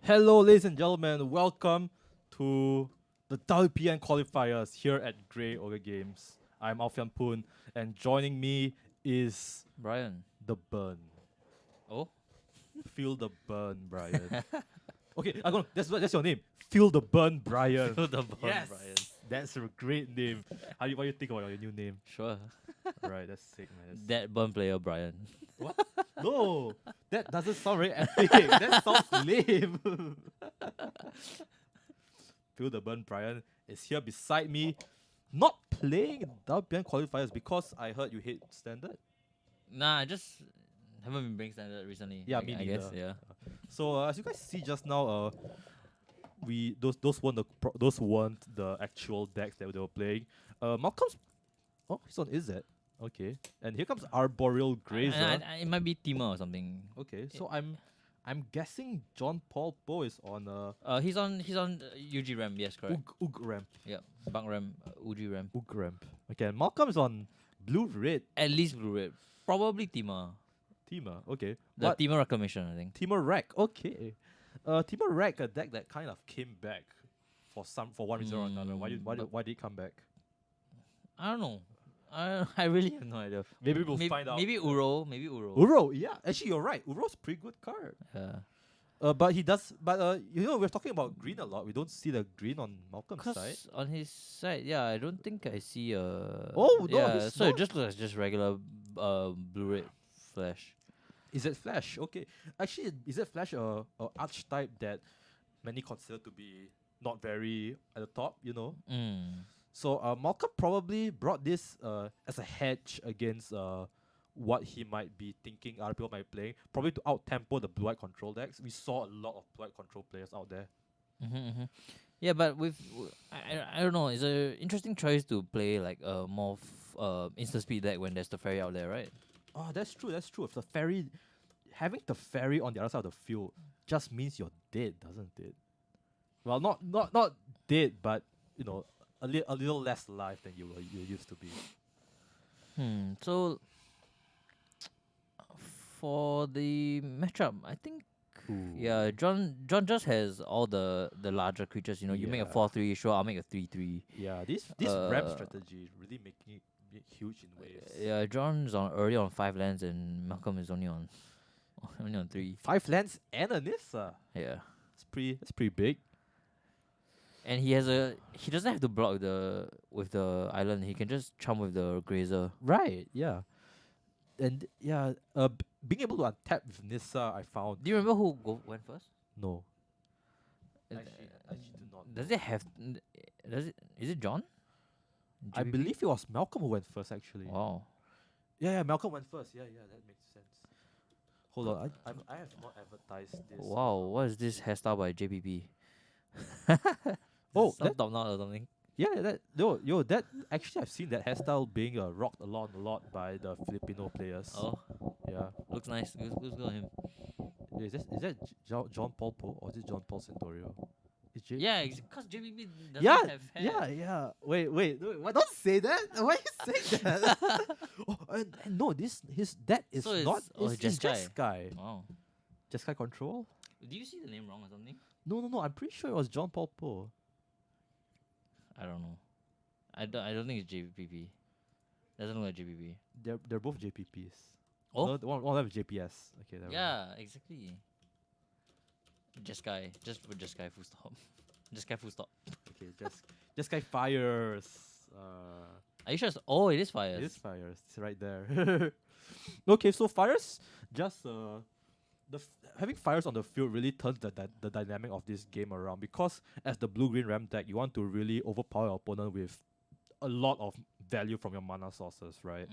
Hello, ladies and gentlemen. Welcome to the WPN qualifiers here at Grey Ogre Games. I'm Alfian Poon, and joining me is Brian. the burn. Oh? Feel the burn, Brian. Okay, that's your name. Feel the burn, Brian. Feel the burn, Yes, Brian. that's a great name. What do you think about your new name? Sure. Right, that's sick, man. That's That burn player, Brian. What? No, that doesn't sound very epic. That sounds lame. Feel the burn, Brian is here beside me, not playing WPN qualifiers because I heard you hate standard. Nah, I just haven't been playing standard recently. Yeah, I, me I guess, neither. yeah. So as you guys see just now, we those weren't the actual decks that they were playing. Malcolm's he's on Izzet. Okay, and here comes Arboreal Grazer. It might be Tima or something. Okay, so I'm guessing John Paul Poe is on He's on UG ramp, yes, correct. Ug ramp. Yep. Bug ramp, UG ramp. Ug ramp. Okay, and Malcolm is on blue red. At least blue red. Probably Tima. Tima. Okay, The Tima reclamation, I think. Tima Rack. Okay, Tima Rack, a deck that kind of came back for one reason or another. Why did it come back? I don't know. I really have no idea. Maybe we'll find out. Maybe Uro. Maybe Uro. Uro, yeah, actually you're right. Uro's a pretty good card. Yeah. But he does. But we're talking about green a lot. We don't see the green on Malcolm's side. Cause on his side, yeah, I don't think I see a. Oh, no, yeah, he's so it not. just looks like just regular blue red flash. Is it Flash? Okay, actually, is it Flash a archetype that many consider to be not very at the top? So Malcolm probably brought this as a hedge against what he might be thinking other people might be playing. Probably to out-tempo the blue-white control decks. We saw a lot of blue-white control players out there. Yeah, but I don't know. It's an interesting choice to play like a more instant speed deck when there's the fairy out there, right? Oh, that's true. That's true. If the fairy, having the fairy on the other side of the field just means you're dead, doesn't it? Well, not dead, but a little less alive than you used to be. So for the matchup, I think Ooh. yeah, John just has all the larger creatures. You make a Yeah. 4/3, sure, I'll make a 3/3. Yeah, this ramp strategy is really making it huge in waves. Yeah, John's already on 5 lands and Malcolm is only on 3. 5 lands and a Nissa. Yeah. That's pretty big. And he doesn't have to block with the island. He can just chum with the grazer. Right, yeah. And yeah, being able to untap with Nissa, I found. Do you remember who went first? No. Uh, Actually do not. Does it have? Is it John? I GBP? believe it was Malcolm who went first, actually. Wow. Yeah, Malcolm went first. Yeah, that makes sense. Hold on, I have not advertised this. Wow. What is this hairstyle by JPP? Oh, Some top knot or something. Yeah, that actually I've seen that hairstyle being rocked a lot by the Filipino players. Oh, Yeah. looks nice. Looks good on him. Is that John Paul Poe or is it John Paul Santorio? Is J- Yeah, because JPP doesn't Yeah, have hair. yeah. Wait. Why don't say that? Why you say that? And no, that is So it's- not. oh, It's Jeskai. Jeskai. Wow. Jeskai Control? Do you see the name wrong or something? No. I'm pretty sure it was John Paul Poe. I don't know. I don't think it's JPP. Doesn't look like JPP. They're both JPPs. Oh? No, one of them is JPS. Okay. Never mind. Yeah, exactly. Jeskai. Just put Jeskai full stop. Jeskai full stop. Okay. Jeskai fires. Are you sure? It is fires. It is fires. It's right there. Okay, so fires just having fires on the field really turns the dynamic of this game around, because as the blue green ramp deck, you want to really overpower your opponent with a lot of value from your mana sources, right?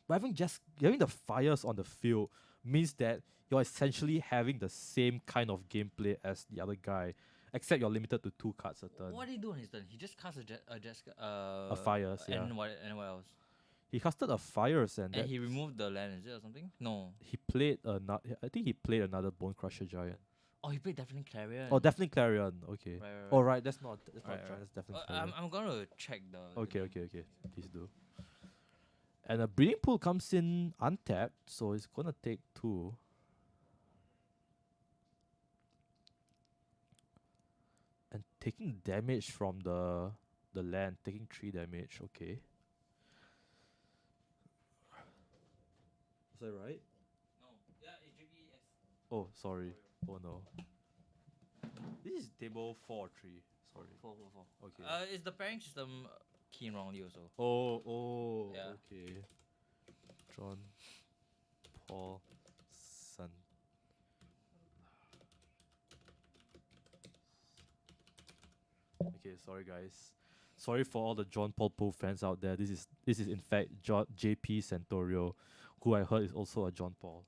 But having the fires on the field means that you're essentially having the same kind of gameplay as the other guy, except you're limited to 2 cards a turn. What did he do on his turn? He just cast a Jeskai. A fires, yeah. And what else? He casted a fires And he removed the land, is it or something? No. he played I think he played another Bone Crusher Giant. Oh, he played definitely Clarion. Oh, definitely Clarion. Okay. Right. Oh, right. That's not Right, Giant. right. That's definitely Clarion. I'm gonna check the. Okay. name. Please do. And a Breeding Pool comes in untapped, so it's gonna take 2. taking damage from the land, taking 3 damage. Okay. Is that right? No. Yeah, JPS. Oh, sorry. Oh no. This is table 4 or 3. Sorry. 4. Okay. Is the pairing system keying wrongly also? Oh, Yeah. okay. John Paul Son. Okay, sorry guys. Sorry for all the John Paul Poe fans out there. This is in fact JP Santorio, who I heard is also a John Paul.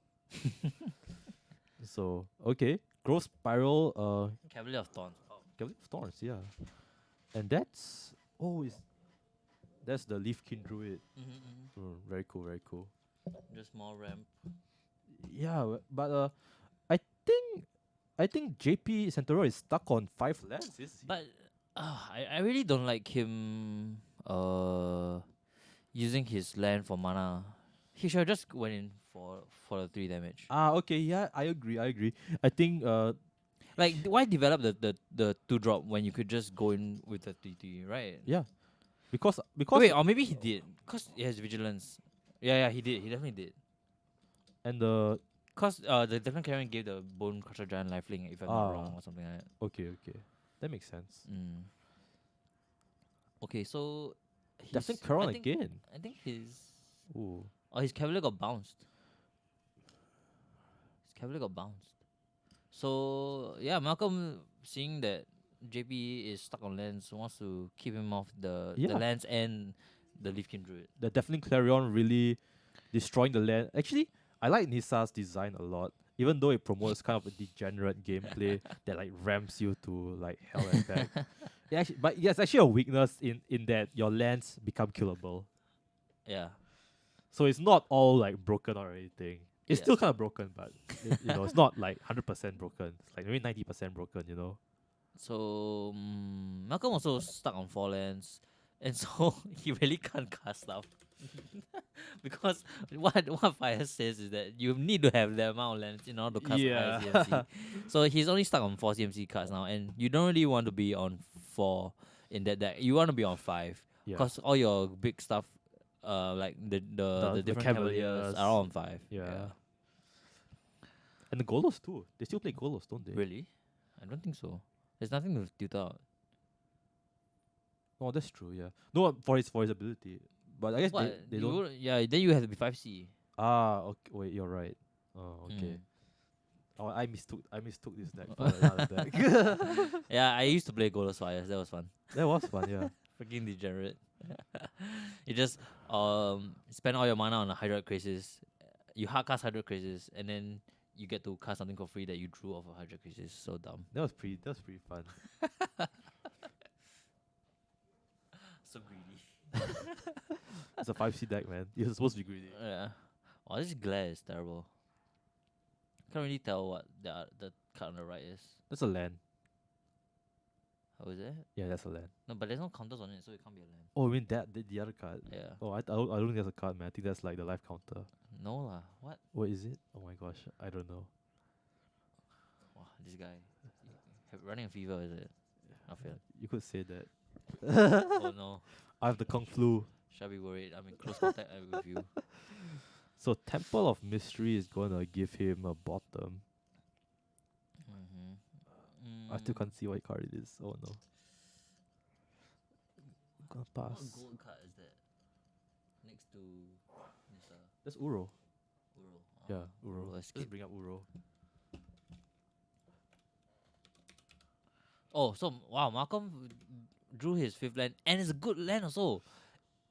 So okay, Growth Spiral, Cavalier of Thorns. Oh. Cavalier of Thorns, yeah, and that's that's the Leafkin Druid. Very cool, very cool. Just more ramp. Yeah, but I think JP Santorio is stuck on 5 lands. But I really don't like him using his land for mana. He should have just went in for the 3 damage. Okay, yeah, I agree. I think Like why develop the 2-drop when you could just go in with the 3/3, right? yeah, because Wait, or maybe he did because he has vigilance. Yeah, he did. He definitely did. and the Cause the different Karen gave the Bone Crusher Giant lifelink if I'm not wrong or something like that. okay, that makes sense. Okay, so Definitely Caron again. I think his Ooh. his Cavalier got bounced. So yeah, Malcolm seeing that JP is stuck on lands wants to keep him off the lands and the Leafkin Druid. The definitely Clarion really destroying the land. Actually, I like Nissa's design a lot. Even though it promotes kind of a degenerate gameplay that like ramps you to like hell and back. But it's actually a weakness in that your lands become killable. Yeah. So it's not all like broken or anything. It's Yeah. still kind of broken, but it's not like 100% broken. It's like maybe 90% broken. So Malcolm also stuck on 4 lands, and so he really can't cast stuff. Because what Fire says is that you need to have the amount of lands in order to cast a higher CMC. So he's only stuck on 4 CMC cards now, and you don't really want to be on 4 in that deck. You want to be on 5 because all your big stuff, like the different Cavaliers are all on 5. Yeah. And the Golos too. They still play Golos, don't they? Really? I don't think so. There's nothing to tutor out. Oh, that's true. Yeah. No, for his ability, but I guess they don't. Yeah, then you have to be 5C. Okay. Wait, you're right. Oh, okay. Oh, I mistook this deck for another deck. Yeah, I used to play Golos Fires. That was fun. That was fun. Yeah. Freaking degenerate. You just spend all your mana on a Hydroid Crisis. You hard cast Hydroid Crisis, and then you get to cast something for free that you drew off of Hydroid Crisis. So dumb. That was pretty fun. So greedy. It's a 5C deck, man. You're supposed to be greedy. Yeah. Oh, this glare is terrible. Can't really tell what the card on the right is. That's a land. How is it? Yeah, that's a land. No, but there's no counters on it, so it can't be a land. Oh, I mean the other card. Yeah. Oh, I don't think that's a card, man. I think that's like the life counter. No lah. What? What is it? Oh my gosh, I don't know. Wow, this guy. Running a fever, is it? I feel. You could say that. Oh no. I have the Kung Flu. Shall be worried. I'm in close contact with you. So Temple of Mystery is gonna give him a bottom. I still can't see what card it is. Oh no. Gonna pass. What gold card is that? Next to this That's Uro. Uro. Yeah, Uro. Let's Let's bring up Uro. Oh, so wow, Malcolm drew his 5th land, and it's a good land also.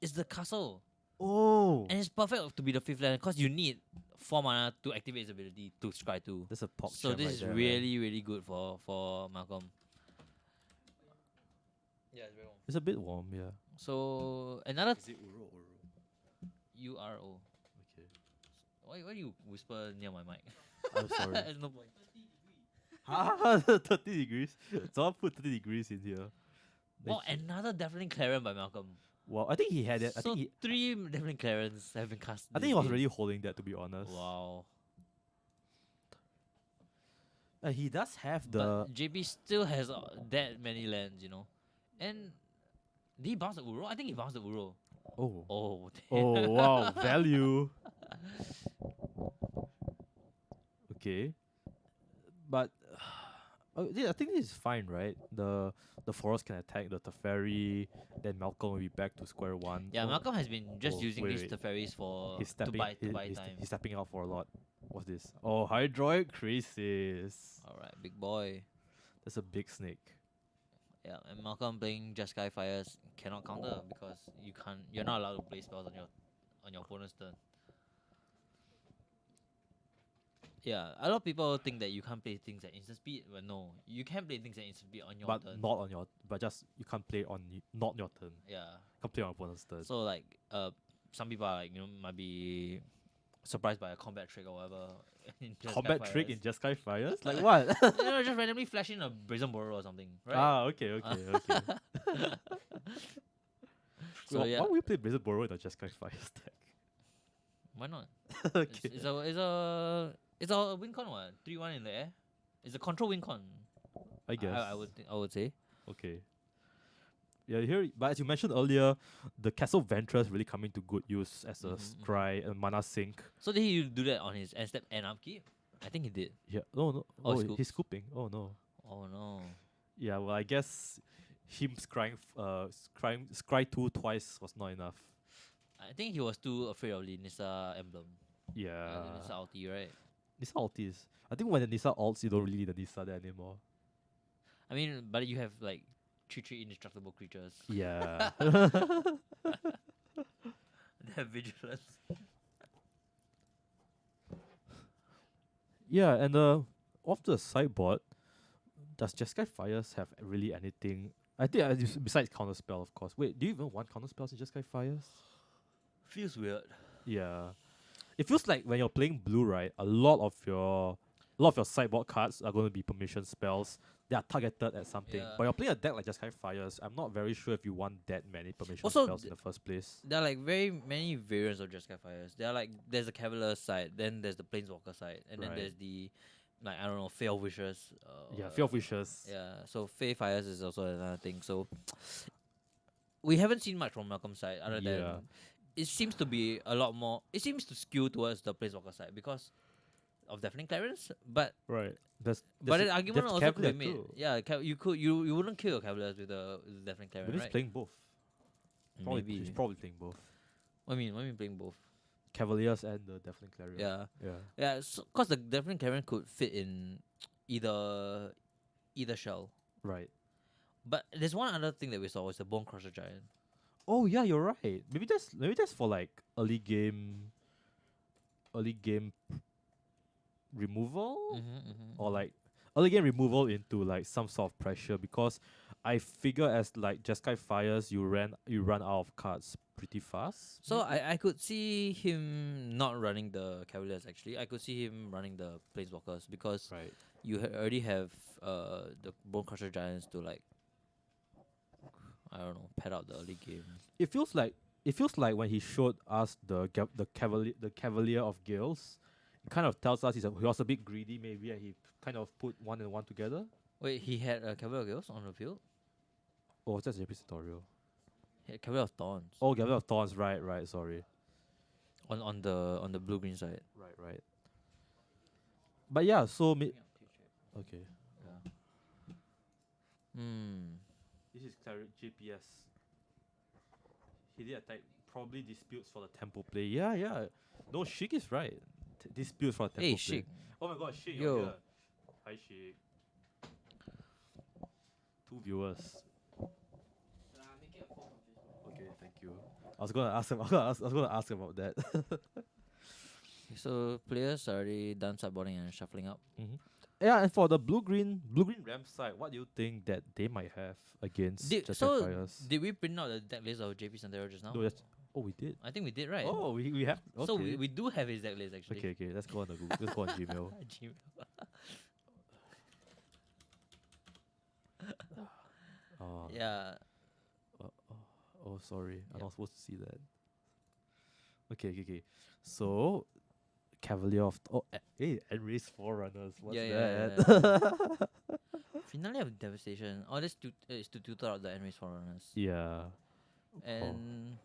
It's the castle. Oh. And it's perfect to be the 5th land because you need 4 mana to activate his ability to scry 2. That's a pop. So this is really good for Malcolm. Yeah, it's very warm. It's a bit warm, yeah. So another Is it Uro? URO. Okay. Why do you whisper near my mic? I'm sorry. There's no point. 30 degrees. Someone put 30 degrees in here. Oh, another definitely Clarion by Malcolm. Wow, I think he had it. So 3 definitely Clarence have been cast. I think he was already holding that, to be honest. Wow. He does have the. But JP still has that many lands, you know. And did he bounce the Uro? I think he bounced the Uro. Oh. Oh, Oh wow, value. Okay, but I think this is fine, right? The forest can attack the Teferi, then Malcolm will be back to square one. yeah, Oh, Malcolm has been just oh, using wait, these wait. Teferis for He's to stepping. buy time. He's stepping out for a lot. What's this? Oh, Hydroid Crisis. All right, big boy. That's a big snake. Yeah, and Malcolm playing Jeskai Fires cannot counter because you're not allowed to play spells on your opponent's turn. Yeah, a lot of people think that you can't play things at instant speed, but no, you can play things at instant speed on your But turn. not on your. But just you can't play on not your turn. Yeah. Can't play on opponent's turn. So like some people are like, might be surprised by a combat trick or whatever. in Jeskai Combat trick Fires. in Jeskai Fires? Like what? Just randomly flash in a Brazen Borrow or something, right? Ah, okay, okay, okay. So yeah, Why would you play Brazen Borrow in a Jeskai Fires deck? why not? Okay. It's a win con what? 3-1 in the air. It's a control win con. I guess. I would say. Okay. Yeah, here. But as you mentioned earlier, the Castle Ventress really coming to good use as a scry and mana sink. So did he do that on his end step and upkeep? I think he did. Yeah. No. Oh, Oh, he he's scooping. Oh no. Oh no. Yeah. Well, I guess him scry 2 twice was not enough. I think he was too afraid of the Nissa emblem. Yeah. The Nissa ulti, right? Nissa ultis. I think when the Nissa ults, you don't really need the Nissa there anymore. I mean, but you have like 3 indestructible creatures. Yeah. They have vigilance. Yeah, and off the sideboard, does Jeskai Fires have really anything? I think besides counterspell, of course. Wait, do you even want counterspells in Jeskai Fires? Feels weird. Yeah, it feels like when you're playing blue, right? A lot of your sideboard cards are going to be permission spells. They are targeted at something. Yeah. But you're playing a deck like Jeskai Fires. I'm not very sure if you want that many permission Also, spells in the first place. There are like very many variants of Jeskai Fires. There are like there's the Cavalier side, then there's the Planeswalker side, and then Right. there's the like I don't know, Fail Wishes. Yeah, Fear of Wishes. Yeah, so Fae Fires is also another thing. So we haven't seen much from Malcolm's side other Yeah. than it seems to be a lot more. It seems to skew towards the Planeswalker side because of Deafening Clarence, but Right. There's but an argument there's also could be Cavalier made. too. Yeah, you wouldn't kill your Cavaliers with the Deafening Clarence, Maybe he's right? playing both. Probably, Maybe. he's probably playing both. What do you mean playing both? Cavaliers and the Deafening Clarion. Yeah. Yeah. Yeah, because the Deafening Clarence could fit in either shell. Right. But there's one other thing that we saw was the Bone Crusher Giant. Oh yeah, you're right. Maybe that's for like early game removal or like early game removal into like some sort of pressure, because I figure as like Jeskai Fires you run out of cards pretty fast. So I could see him not running the Cavaliers actually. I could see him running the Planeswalkers because Right. you already have the Bone Crusher Giants to like I don't know, pad out the early game. It feels like when he showed us the Cavalier of Gales, it kind of tells us he was a bit greedy maybe, and he kind of put one and one together. Wait, he had a Cavalier of Gales on the field? Oh, that's a tutorial. He had Cavalier of Thorns Oh, Cavalier of Thorns, right, sorry. on the blue green side. Right. But yeah, so okay. Yeah. Hmm. This is GPS. He did attack, probably disputes for the tempo play. Yeah. No, Sheik is right. Disputes for the tempo Hey, play. Sheik. Oh my god, Sheik, Yo. you're here. Hi, Sheik. 2 viewers. Okay, thank you. I was gonna ask him. I was gonna ask him about that. So players are already done sideboarding and shuffling up. Yeah, and for the blue green ramp side, what do you think that they might have against Jeskai Fires? Did we print out the deck list of JP Santero just now? No, we did. I think we did, right? Oh, we have. Okay. So we do have his deck list actually. Okay. Let's go on the Google. Let's go on Gmail. Gmail. Oh, Yeah. oh, sorry. I'm Yep. not supposed to see that. Okay. So, Cavalier of Enrace Forerunners. What's Yeah, that? Finale of Devastation. Oh, this is to tutor out the enemies forerunners. Yeah. And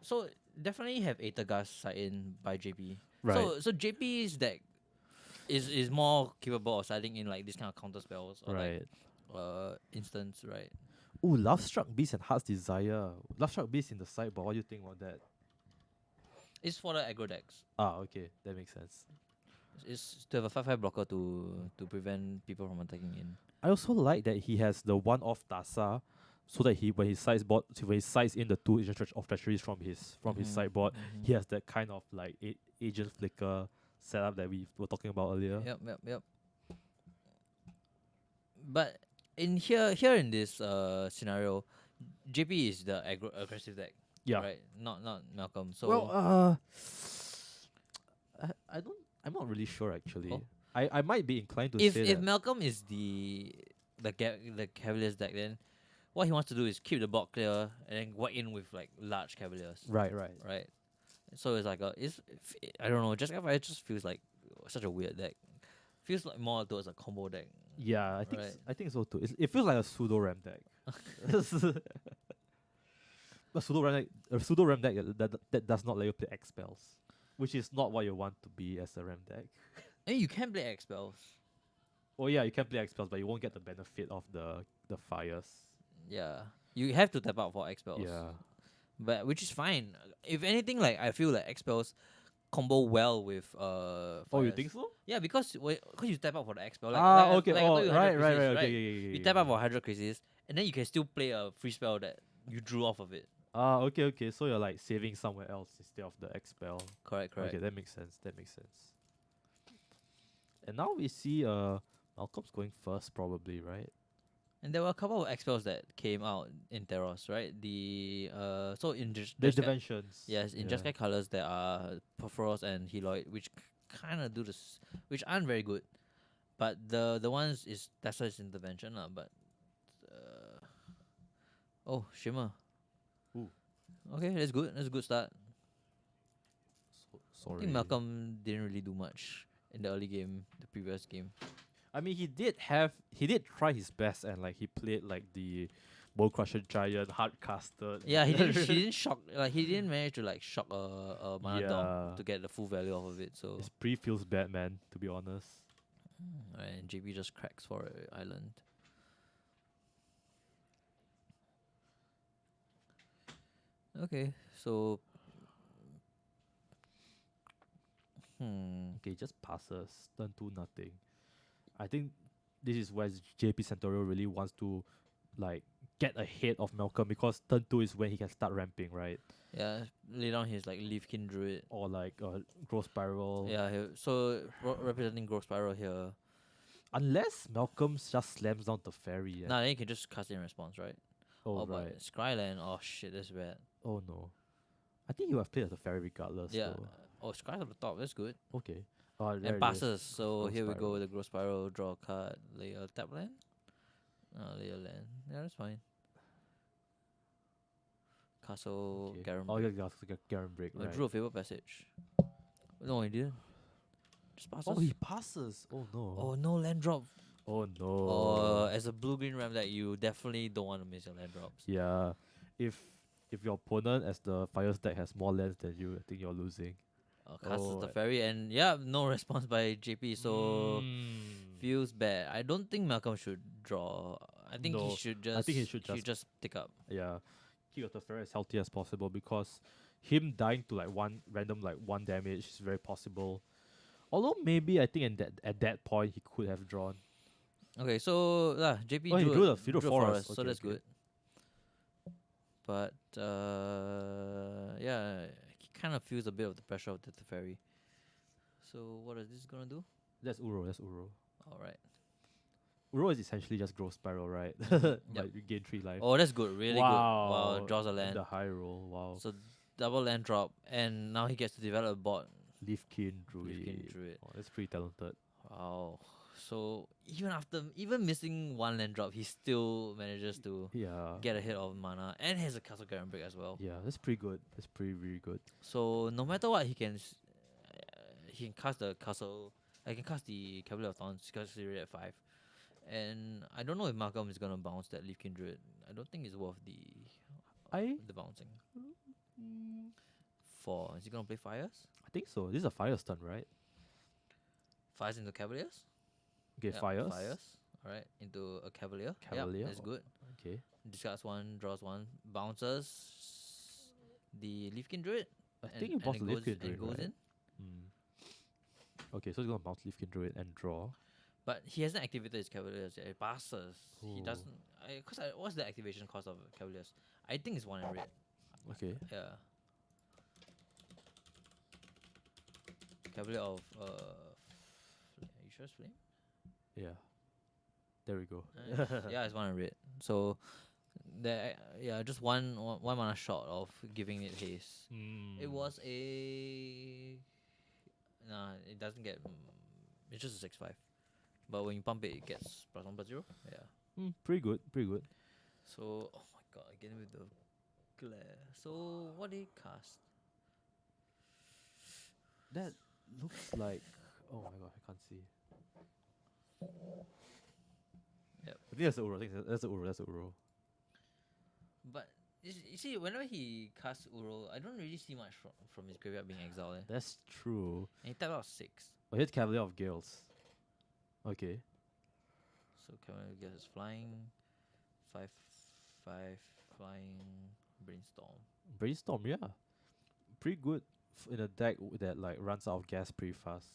so definitely have Aethergast side in by JP. Right. So JP's deck is more capable of siding in like this kind of counter spells or Right. like instance, right? Ooh, Love Struck Beast and Heart's Desire. Love Struck Beast in the sideboard. What do you think about that? It's for the aggro decks. Ah, okay, that makes sense. It's to have a 5/5 blocker to prevent people from attacking in. I also like that he has the one-off Tasa, so that when he sides in the 2 agent of treasuries from his sideboard, he has that kind of like agent flicker setup that we were talking about earlier. Yep. But in here in this scenario, JP is the aggressive deck. Yeah. Right. Not Malcolm. So Well, I'm not really sure actually. Oh. I might be inclined to if say if that. Malcolm is the Cavaliers deck, then what he wants to do is keep the board clear and then go in with like large Cavaliers. Right. Right. So it's like I don't know. Jeskai just feels like such a weird deck. Feels like more towards a combo deck. Yeah, Right. I think so too. It feels like a pseudo ram deck. A pseudo ram deck that does not let you play X spells, which is not what you want to be as a ram deck. And you can play X spells. Oh yeah, you can play X spells, but you won't get the benefit of the fires. Yeah. You have to tap out for X spells. Yeah. But which is fine. If anything, like I feel like X spells combo well with Oh, you fires. think so? Yeah, because you tap out for the X spell. Okay. Like I told you, 100 Right. Crisis, Okay. Yeah. You tap out for 100 Crisis, and then you can still play a free spell that you drew off of it. Okay. So you're like saving somewhere else instead of the X spell. Correct. Okay, that makes sense. And now we see Malcolm's going first probably, right? And there were a couple of X spells that came out in Theros, right? The so in There's dimensions. yes, in Jeskai colors there are Perforos and Heloid, which kind of do this, which aren't very good. But the ones is that's why it's intervention lah. But Shimmer. Ooh. Okay, that's good. That's a good start. I Sorry. think Malcolm didn't really do much in the early game, the previous game. I mean, he did try his best, and like he played like the Bone Crusher Giant, Hardcaster. Yeah, he didn't shock, like he didn't manage to like shock a mana dom to get the full value off of it. So His pre feels bad, man. To be honest. and JP just cracks for Island. Okay, so Okay, just passes. Turn 2 nothing. I think this is where JP Santorio really wants to like get ahead of Malcolm, because turn 2 is when he can start ramping, right? yeah, lay down his like Leafkin Druid. Or like Growth Spiral. Yeah, so representing Growth Spiral here. Unless Malcolm just slams down the fairy. Nah, then you can just cast in response, right? Oh, But right. Skyland, oh shit, that's bad. Oh no. I think you have played as a fairy regardless. Yeah. though. Oh, Sky's at the top, that's good. Okay. There it And is. passes. So Growth here we Spiral. go with the Growth Spiral, draw a card, lay a tap land. Lay a land. Yeah, that's fine. Castle, Okay. Garen. Oh, yeah, Garen Break. I Right. drew a favorite passage. No, he didn't. Just passes. Oh, he passes. Oh no. Oh, no land drop. Oh no. Oh, as a blue-green ram deck, you definitely don't want to miss your land drops. Yeah. If your opponent as the Fires deck has more lands than you, I think you're losing. Castles the Oh. fairy, and yeah, no response by JP, so Mm. feels bad. I don't think Malcolm should draw. I think No, he should just. I think he should just take up. Yeah. Keep your Teferi as healthy as possible, because him dying to like one random like 1 damage is very possible. Although maybe I think at that point he could have drawn. Okay, so JP Oh, he drew drew the forest. so Okay, that's okay. good. But yeah, he kind of feels a bit of the pressure of the Teferi. So what is this gonna do? That's Uro. All right. Uro is essentially just Growth Spiral, right? Yep. Like you gain 3 life. Oh, that's good. Really good. Wow, draws a and land. The high roll. Wow. So double land drop, and now he gets to develop a bot. Leafkin Druid. Leafkin Druid. Oh, that's pretty talented. Wow. So even missing 1 land drop, he still manages to Yeah. get ahead of mana and has a Castle Garen Break as well. Yeah, that's pretty good. That's pretty really good. So no matter what, he can cast the castle. I can cast the Cavalier of Thorns because it's already at 5. And I don't know if Malcolm is gonna bounce that Leaf Kindred. I don't think it's worth the bouncing. Mm, 4. Is he gonna play Fires? I think so. This is a fire stun, right? Fires into Cavaliers? Okay, Yep, fires. Fires. Alright, into a Cavalier. Cavalier, Yep, that's good. Okay. Discards 1, draws 1, bounces the Leaf Kindred. I and, think he and bounced it the Leaf goes, Kindred, and it goes right? in. Okay, so he's gonna bounce Leaf Kindred and draw. But he hasn't activated his Cavaliers yet. It passes. He Ooh. doesn't. What's the activation cost of Cavaliers? I think it's 1 in red. Okay. Yeah. Cavalier of are you sure it's flame? Yeah. There we go. Yeah, it's 1 in red. So there, yeah, just one mana short of giving it haste. It was a nah. It doesn't get. It's just a 6/5. But when you pump it, it gets +1/+0. Yeah. Pretty good. Pretty good. So oh my god, again with the glare. So what did he cast? That looks like. Oh my god, I can't see. Yep. I think that's the Uro. I think that's the Uro. That's the Uro. But you see, whenever he casts Uro, I don't really see much from his graveyard being exiled. That's true. And he tapped out 6. Oh, here's Cavalier of Gales. Okay. So Cavalier of Gales is flying. 5/5 flying Brainstorm. Brainstorm, yeah. Pretty good in a deck that like runs out of gas pretty fast.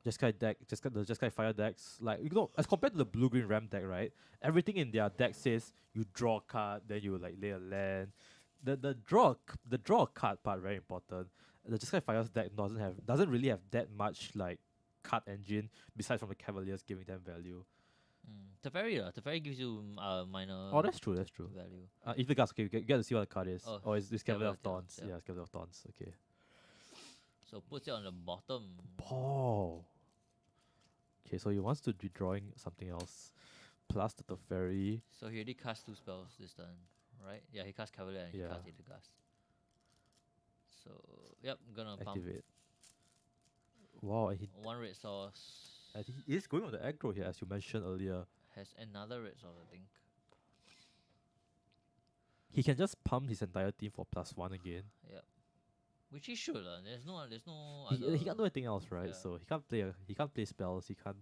Jeskai deck, the Jeskai fire decks, like you know, as compared to the blue green ram deck, right? Everything in their deck says you draw a card, then you like lay a land. The draw a card part very important. The Jeskai Fire's deck doesn't really have that much like card engine besides from the Cavaliers giving them value. Teferi gives you minor. Oh, that's true. That's true. Value. If the guys, okay, you get to see what the card is. Oh, Oh, it's Cavalier of Cavalier of Thorns. Thorns, Yeah, it's Cavalier of Thorns. Okay. So puts it on the bottom. Oh. Okay, so he wants to be drawing something else. Plus the Teferi. So he already cast 2 spells this turn, right? Yeah, he cast Cavalier and he Yeah. cast Itagas. So yep, gonna pump Activate. Wow, and he 1 red source. I think he is going on the aggro here, as you mentioned earlier. Has another red source, I think. He can just pump his entire team for +1 again. Yep. Which he should. There's no He can't do anything else, right? Yeah. So he can't play spells. He can't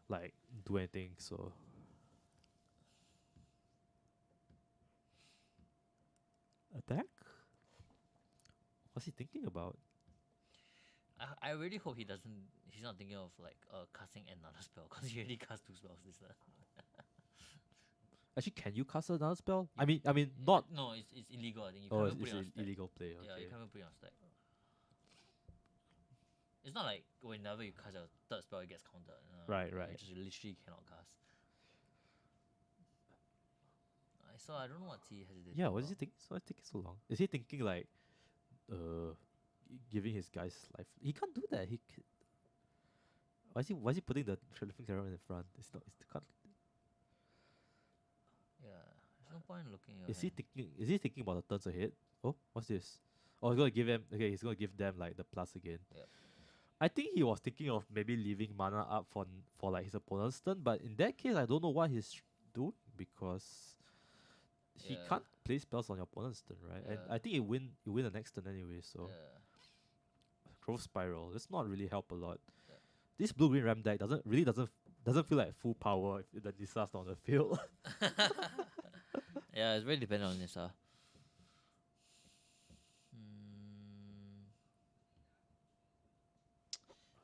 like do anything. So attack. What's he thinking about? I really hope he's not thinking of like casting another spell because he already cast 2 spells this turn. Actually, can you cast another spell? I mean, not. No, it's illegal. I think you Oh, can't even put it's it on an stack. illegal play. Yeah, Okay. you can't even put it on stack. It's not like whenever you cast a 3rd spell, it gets countered. Right. You just literally cannot cast. So I don't know what he hesitated. Yeah, what is he about. thinking? So it's taking so long. Is he thinking like, giving his guys life? He can't do that. Why is he putting the Trelifing Serum in front? It's not. It's can't. Yeah, there's no point looking at Is he thinking about the turns ahead? Oh, what's this? Oh, he's gonna give them. Okay, he's gonna give them like the plus again. Yep. I think he was thinking of maybe leaving mana up for like his opponent's turn, but in that case, I don't know what he's doing because he Yeah. can't play spells on your opponent's turn, right? And Yeah. I think you win the next turn anyway. So Growth Spiral, that's not really help a lot. Yeah. This blue green ram deck doesn't feel like full power if the Nisa's not on the field. Yeah, it's very dependent on Nissa.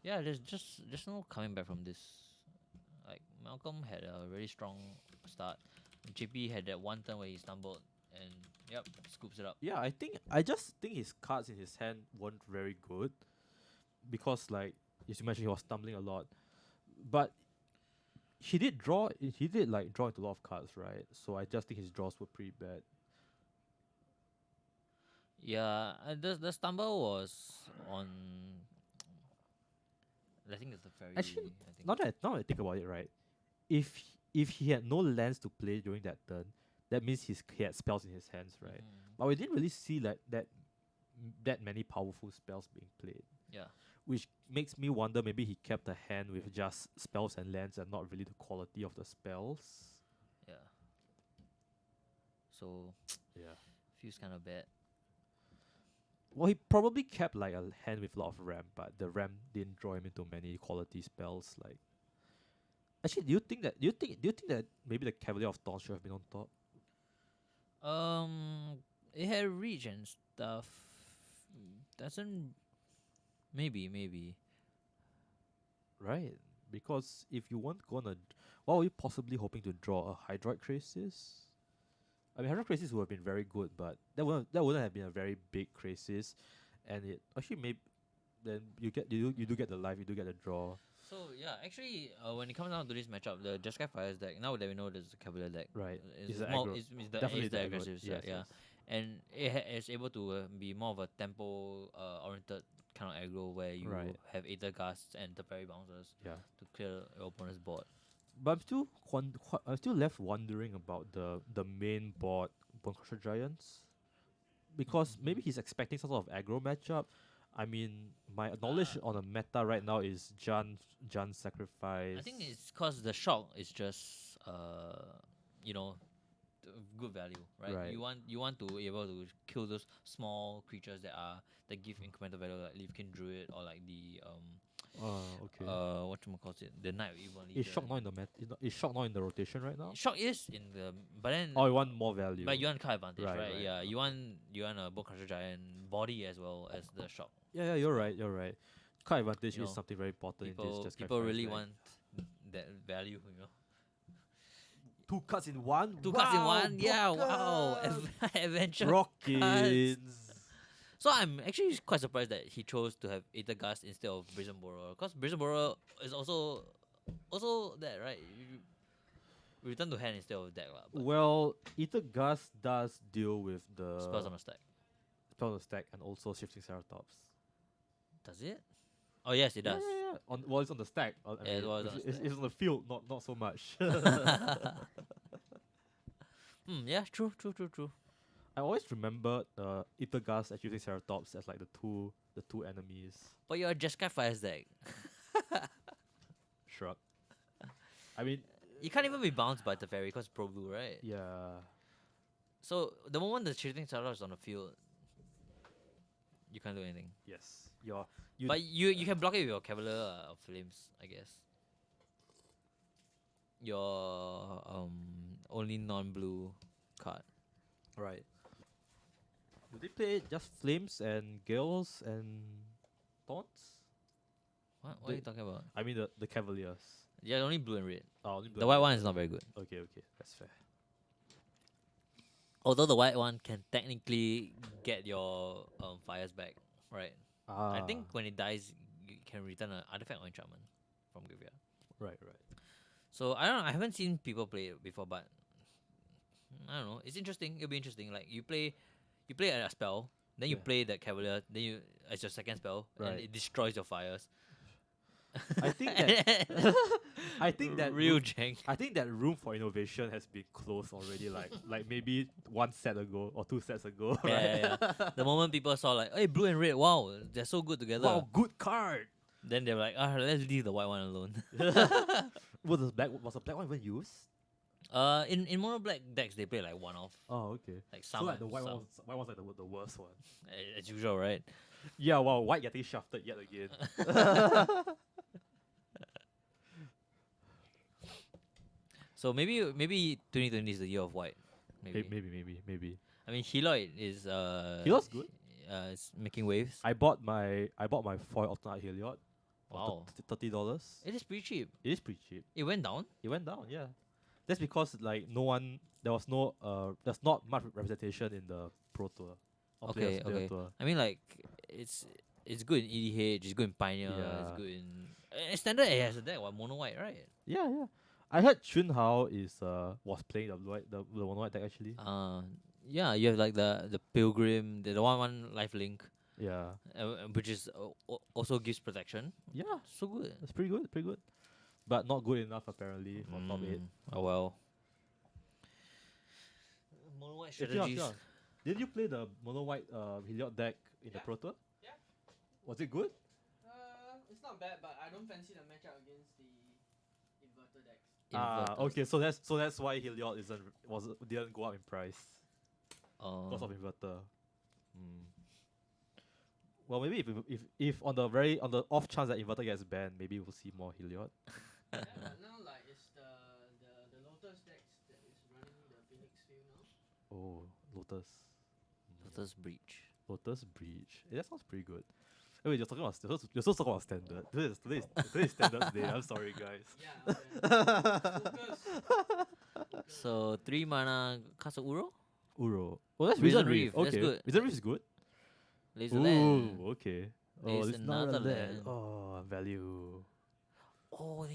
Yeah, there's no coming back from this. Like Malcolm had a really strong start. JP had that one turn where he stumbled and yep, scoops it up. Yeah, I just think his cards in his hand weren't very good because like as you mentioned he was stumbling a lot. But he did draw into a lot of cards, right? So I just think his draws were pretty bad. Yeah, the stumble was on. I think it's the fairy. Actually, I think. now that I think about it, right? If he had no lands to play during that turn, that means he had spells in his hands, right? Mhm. But we didn't really see like that many powerful spells being played. Yeah. which makes me wonder maybe he kept a hand with just spells and lands and not really the quality of the spells. Yeah. So Yeah. feels kind of bad. Well, he probably kept like a hand with a lot of ramp, but the ramp didn't draw him into many quality spells. Like, actually, do you think that maybe the Cavalier of Dawn should have been on top? It had reach and stuff. Doesn't maybe. Right? Because if you weren't gonna, what were you possibly hoping to draw, a Hydroid Crisis? I mean, Hydroid Crisis would have been very good, but that wouldn't have been a very big crisis, and it actually maybe then you do get the life, you do get the draw. So yeah, actually, when it comes down to this matchup, the Jeskai Fires deck. Now that we know there's a Cavalier deck, Right. is It's the more aggro. is Definitely the the aggro. aggressive Yes, side, yeah, yes. and is able to be more of a tempo oriented kind of aggro where you Right. have Aether Gusts and the Fairy Bouncers Yeah. to clear your opponent's board. But I'm still left wondering about the main board Bone Crusher Giants, because maybe he's expecting some sort of aggro matchup. I mean, my knowledge on the meta right now is Jan Sacrifice. I think it's cause the shock is just you know good value, right? Right. You want to be able to kill those small creatures that give incremental value, like Leafkin Druid or like the Okay. whatchamacallit, the Night of Evil Is Legion. Shock not in the is Shock not in the rotation right now? Shock is in the, but then Oh, you want more value. but you want card advantage, Right, right? right. Yeah, you want a Bone Crusher Giant body as well as the Shock. Yeah, you're right. You're right. Card advantage You is know, something very important in People this. people really want that value, you know. 2 cards in one. Two cards in one, yeah, wow, adventure cards. Rockins. So I'm actually quite surprised that he chose to have Aether Gust instead of Brazen Borer, because Brazen Borer is also that, right? You return to hand instead of deck lah. But Well, Ether Gust does deal with the spells on the stack. spell on the stack and also shifting Ceratops. Does it? Oh yes, it does. Yeah. Well, it's on the stack. I Yeah, it mean, was on the it's on the field, not so much. Yeah, true. I always remember Ether Gust and shifting Ceratops as like the two enemies. But you're a Jeskai Fires deck. Shrug. I mean, You can't even be bounced by the fairy because Pro Blue, right? yeah. So the moment the shooting Sarah is on the field, you can't do anything. Yes. But you can block it with your Cavalier of Flames, I guess. Your only non-blue card. Right. Do they play just Flames and Gales and Taunts? What are you talking about? I mean the Cavaliers. Yeah, only blue and red. Oh, only The blue white and one red. is not very good. Okay, that's fair. Although the white one can technically get your fires back, right? I think when it dies, you can return an artifact or enchantment from graveyard. Right. So I don't know. I haven't seen people play it before, but I don't know. It's interesting. It'll be interesting. Like you play a spell, then you Yeah. play that Cavalier, then you as your second spell, and Right. it destroys your fires. I think that I think that real room, jank. I think that room for innovation has been closed already. Like maybe 1 set ago or 2 sets ago. Yeah. The moment people saw like, hey, blue and red, wow, they're so good together. Wow, good card. Then they're like, let's leave the white one alone. Was the black one even used? In mono black decks they play like one off, Oh, okay. like So some. like the white some. one's like the worst one. As usual, right? Yeah, wow, white getting shafted yet again. So maybe 2020 is the year of white. Maybe. Maybe. I mean, Heloid is Heliod's good. It's making waves. I bought my foil alternate Heliod. Wow. $30. It is pretty cheap. It is pretty cheap. It went down. It went down, yeah. That's because like there's not much representation in the Pro Tour. Or Okay. Player Tour. I mean, like it's good in EDH. It's good in Pioneer. Yeah. It's good in standard. It has a deck. What, mono white, right? Yeah. I heard Chun Hao was playing the mono white deck actually. Yeah. You have like the Pilgrim, the 1/1 life link, Yeah. which is also gives protection. Yeah. So good. It's pretty good. But not good enough apparently for top 8. Oh well. Mono white Actually, strategies. Did you play the mono white Heliod deck in the Pro Tour? Yeah. Was it good? not bad, but I don't fancy the matchup against the inverter decks. Inverters. Okay, so that's why Heliod didn't go up in price because of inverter. Hmm. Well, maybe if on the off chance that inverter gets banned, maybe we'll see more Heliod. Yeah, but now like it's the Lotus decks that is running the Phoenix Field now. Oh, Lotus. Lotus Breach. Lotus Breach. That sounds pretty good. Oh, wait, you're still talking about standard. Today's standards day. I'm sorry, guys. Yeah, okay. Focus. So 3 mana cast a Uro. Uro. Oh, that's Risen Risen Reef. Reef, that's Okay. good. Risen Reef is good. Laser land. Ooh, okay. There's it's not another a land. land. Oh, value. Oh,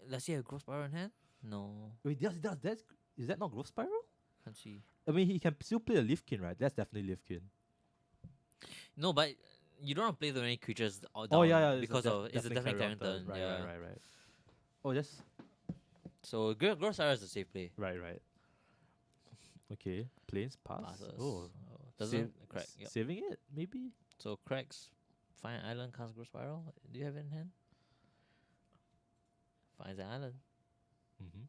does he have Growth Spiral in hand? No, Wait, is that not Growth Spiral? can't see. I mean, he can still play a Leafkin, right? That's definitely Leafkin. No, but you don't want to play the many creatures down Oh yeah, because it's a definitely carry on carrying turn. Right, Yeah. right. Oh, yes. So Growth Spiral is a safe play. Right. Okay, planes pass. Passes. Oh, Doesn't crack. Yep. saving it maybe. So cracks. Find island, cast Growth Spiral. Do you have it in hand? Finds an island. Mm-hmm.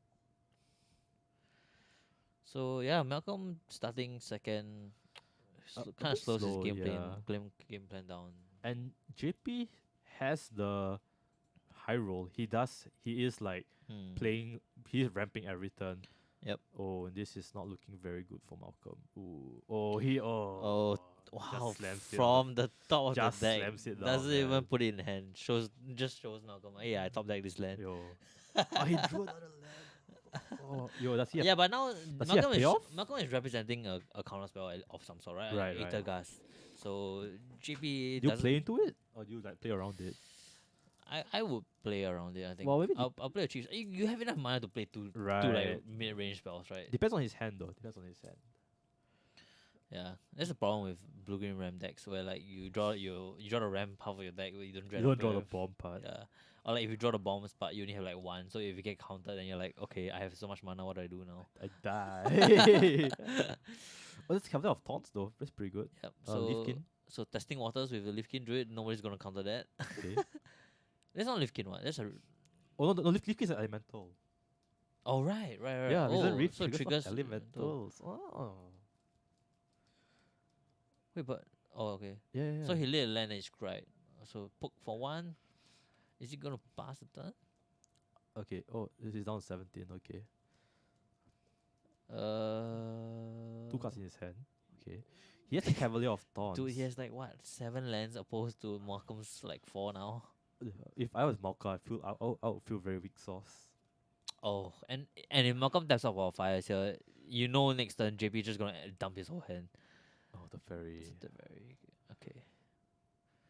So yeah, Malcolm starting second, A kind of bit slows his slow, game yeah. game plan down. And JP has the high roll. He is like playing. He's ramping every turn. Yep. Oh, and this is not looking very good for Malcolm. Ooh. Wow, just slams it from the top of Just the deck, slams it down, doesn't even man. put it in hand. Shows Malcolm. Yeah, I top deck this land. Yo. Oh, he drew another land. Oh, yo, does he have Yeah, but now he have Malcolm is representing a counter spell of some sort, right? Right, Aether Gust. So GP do you doesn't. play into it? Or do you like play around it? I would play around it. I think. Well, maybe I'll play a chief. You have enough mana to play two Right. like mid range spells, right? Depends on his hand though. Depends on his hand. Yeah, that's the problem with blue green ram decks where like you draw the ram half of your deck, but you don't draw. You don't draw the ram. bomb part. Yeah, or like if you draw the bombs, but you only have like one. So if you get countered, then you're like, okay, I have so much mana. What do I do now? I die. Oh, that's Captain of Taunts though. That's pretty good. Yep. Leafkin. So testing waters with the Leafkin Druid, nobody's gonna counter that. Okay. That's not Leafkin one. That's a. Oh no, Leafkin is an elemental. Oh right. Yeah, oh, Risen Reef so triggers elementals. Oh. Wait, but okay. Yeah. So he lit a land and it's cried. So poke for one. Is he gonna pass the turn? Okay. Oh, this is down to 17. Okay. 2 cards in his hand. Okay. He has a Cavalier of Thorns. Dude, he has like what 7 lands opposed to Malcolm's like 4 now. If I was Malka, I would feel very weak sauce. Oh, and if Malcolm taps off Qualifiers here, you know next turn JP just gonna dump his whole hand. Oh, the fairy. It's the very okay.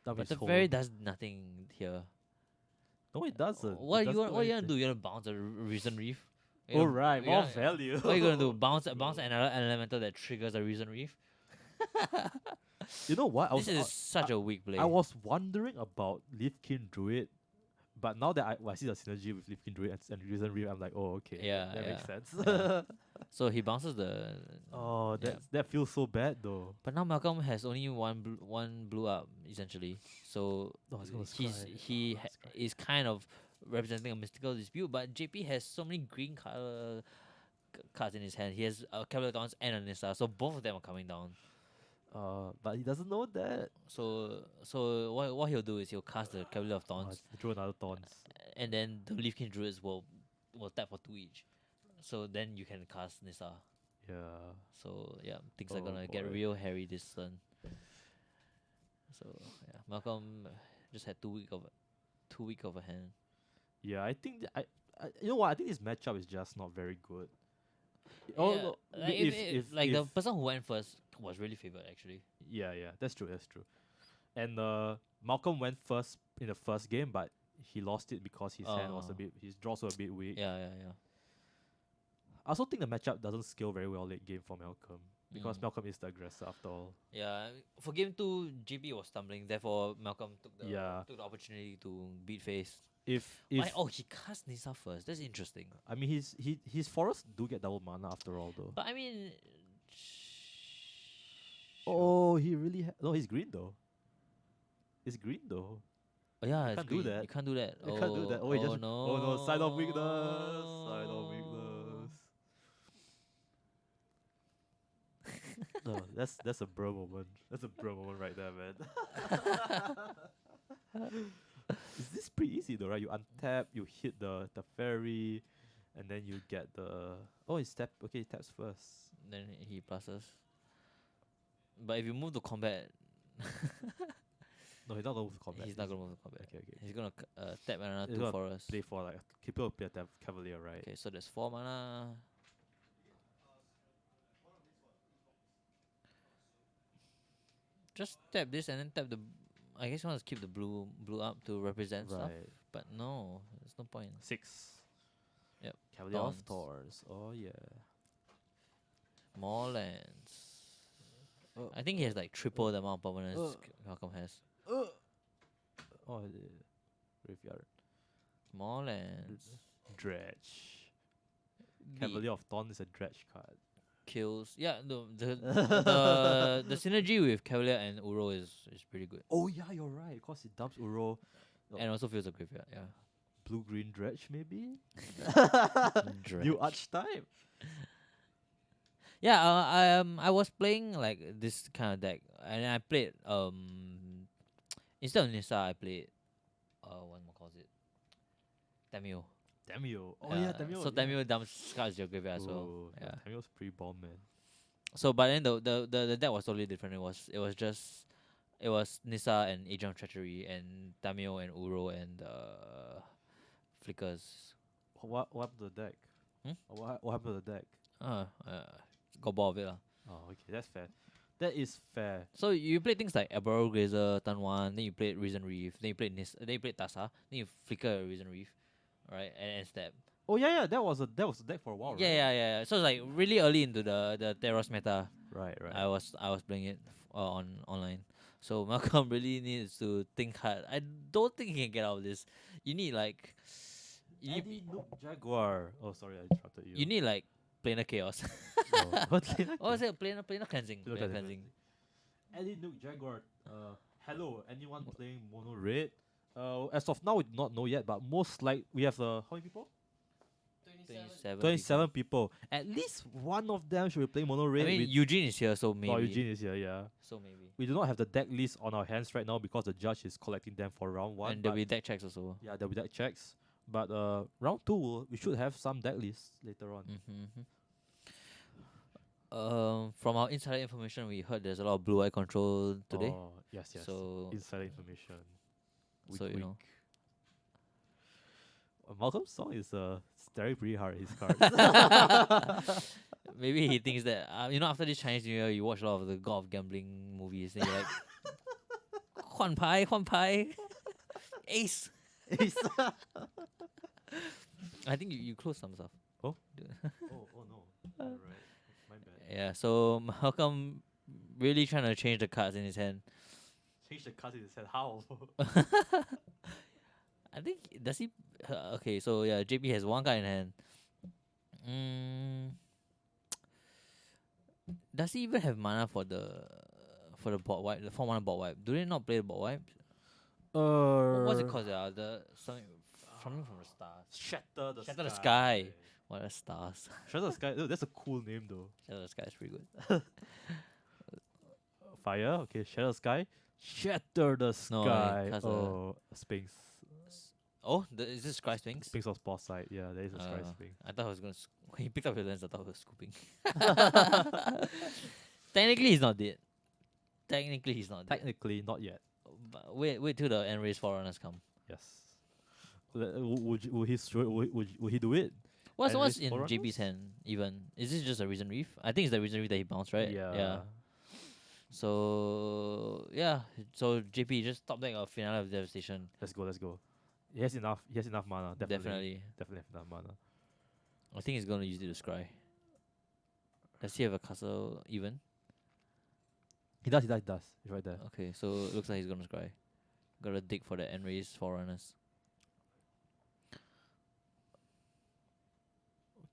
Dump But his the whole- fairy does nothing here. No, it doesn't. What It you doesn't what you do gonna do? You gonna bounce a Risen Reef? Oh right, you more gonna- value. What are you gonna do? Bounce another elemental that triggers a Risen Reef? You know what? This is such a weak play. I was wondering about Leafkin Druid, but now that I see the synergy with Leafkin Druid and Risen Reef, I'm like, oh okay, Yeah, that yeah, makes sense. yeah. So he bounces the. Oh, Yeah. that feels so bad though. But now Malcolm has only one blue up essentially. So Oh, it's gonna is kind of representing a mystical dispute. But JP has so many green color cards in his hand. He has a Cavalier Dawns and a Nissa, so both of them are coming down. But he doesn't know that. So what he'll do is he'll cast the Cavalier of Thorns, Draw another Taunts. and then the Leafkin Druids will tap for 2 each. So then you can cast Nissa. Yeah. So yeah, things are Oh, gonna get boy. real hairy this turn. So yeah, Malcolm just had 2 week of a hand. Yeah, I think I you know what? I think this matchup is just not very good. Oh, Yeah, no, like if the person who went first was really favored actually. yeah, that's true. And Malcolm went first in the first game, but he lost it because his hand was his draws were a bit weak. Yeah. I also think the matchup doesn't scale very well late game for Malcolm because Malcolm is the aggressor after all. Yeah, for game 2, GB was stumbling. Therefore, Malcolm took the Yeah. opportunity to beat face. If He cast Nissa first. That's interesting. I mean his forests do get double mana after all though. But I mean, Oh, he really no, he's green though. It's green though. Oh yeah, You it's can't do green. that. You can't do that. You can't do that. Oh, it just. no. Oh no, sign of weakness. Sign of weakness. No, that's a bro moment. That's a bro moment right there, man. Is this pretty easy though, right? You untap, you hit the fairy, and then you get the. Oh, it's tap. Okay, he taps first. Then he passes. But if you move to combat, No, he's not gonna move to combat. he's not gonna move to combat. Okay, okay. He's gonna tap another He's 2 gonna for us. play for like people play a cavalier, right? Okay, so there's 4 mana. Just tap this and then tap the. I guess you want to keep the blue up to represent stuff, Right. but no, there's no point. 6. Yep. Cavalier of Thorns. Thorns. Oh yeah. More lands. Uh, I think he has like triple the amount of permanents Malcolm has. Oh, the graveyard. More lands. Dredge. The Cavalier of Thorns is a dredge card. kills. Yeah, the synergy with Cavalier and Uro is pretty good. Oh yeah, you're right. Cause it dumps Uro. Oh. And also fills a graveyard. Yeah. Blue green dredge maybe. Dredge. New archetype. Yeah, I was playing like this kind of deck, and I played instead of Nissa, I played what calls it, Tamio. Tamio. Oh yeah, Tamio. So Tamio dumps cards your graveyard as well. Oh, Yeah. Tamio's pretty bomb, man. So but then the deck was totally different. It was Nissa and Agent of Treachery and Tamio and Uro and Flickers. What happened to the deck? Hmm? What happened to the deck? Got bored of it lah. Oh, okay, that's fair. That is fair. So you played things like Aboro Grazer, turn 1, then you played Risen Reef, then you played then you played Tasa, then you flicker Risen Reef, right? And step. Oh yeah, that was a deck for a while, right? Yeah. So it's like really early into the Theros meta. Right. I was playing it on online. So Malcolm really needs to think hard. I don't think he can get out of this. You need like Eddie Nook Jaguar. Oh sorry, I interrupted you. you need like planar chaos. Oh, what's it? What was it? Planar cleansing. Planar Planar cleansing. cleansing. Eddie Nook Jaguar. Hello, anyone playing mono red? As of now, we do not know yet, but most like we have how many people? 27. 27 people. At least one of them should be playing mono red. I mean, Eugene is here, so maybe. Oh, Eugene is here, yeah. So maybe. We do not have the deck list on our hands right now because the judge is collecting them for round 1. And there'll be deck checks also. yeah, there'll be deck checks. But round 2, we should have some deck lists later on. From our insider information, we heard there's a lot of blue eye control today. Oh, yes. So Insider information. Wink, so you know. wink. Malcolm's song is staring pretty hard at his cards. Maybe he thinks that after this Chinese New Year, you watch a lot of the God of Gambling movies, and you're like, 换牌, ace. I think you close some stuff. Oh no. Alright. My bad. Yeah, so Malcolm really trying to change the cards in his hand. Change the cards in his head. How? I think does he? Okay, so yeah, JP has 1 card in hand. Does he even have mana for the board wipe? The 4 mana board wipe. Do they not play the board wipe? What's it called? The something from the stars. Shatter the Shatter the sky. What are stars? Shatter the sky. Oh, that's a cool name though. Shatter the sky is pretty good. Fire. Okay. Shatter the sky. Shatter the No, sky. cause, Oh, Sphinx. Oh, is this Sky Sphinx? Sphinx was boss side. Yeah, there is a sky Sphinx. I thought I was gonna. When he picked up your lens, I thought he was scooping. Technically, he's not dead. Technically, he's not dead. Technically, not yet. But wait till the end race forerunners come. Yes. Would he do it? What's Endless in Forerunners? JB's hand even? Is this just a Risen Reef? I think it's the Risen Reef that he bounced, right? Yeah. So yeah. So JP just top deck of Finale of Devastation. Let's go. He has enough mana. Definitely have enough mana. I think he's gonna use it to scry. Does he have a castle even? He does. He's right there. Okay, so it looks like he's gonna scry. Gotta dig for the end race forerunners.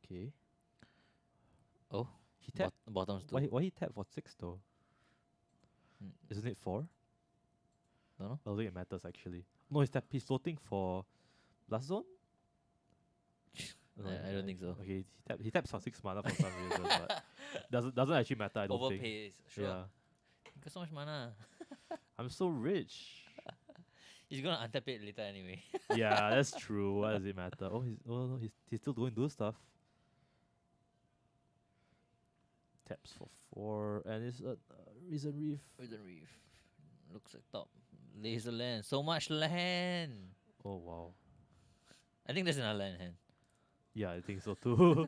Okay. Oh, He tapped. bottoms too. Why he tapped for 6 though? Mm. Isn't it 4? Don't know. I don't think it matters actually. No, he's floating for Blast Zone? No, I don't think so. Okay, he taps for 6 mana for some reason, but doesn't actually matter, I don't think. Overpays, sure. Yeah. He got so much mana. I'm so rich. He's gonna untap it later anyway. Yeah, that's true. What does it matter? Oh, no, he's still doing stuff. Taps for 4, and it's a Reason Reef. Prison Reef. Looks like top. Laser land. So much land. Oh wow. I think there's another land in hand. Yeah, I think so too.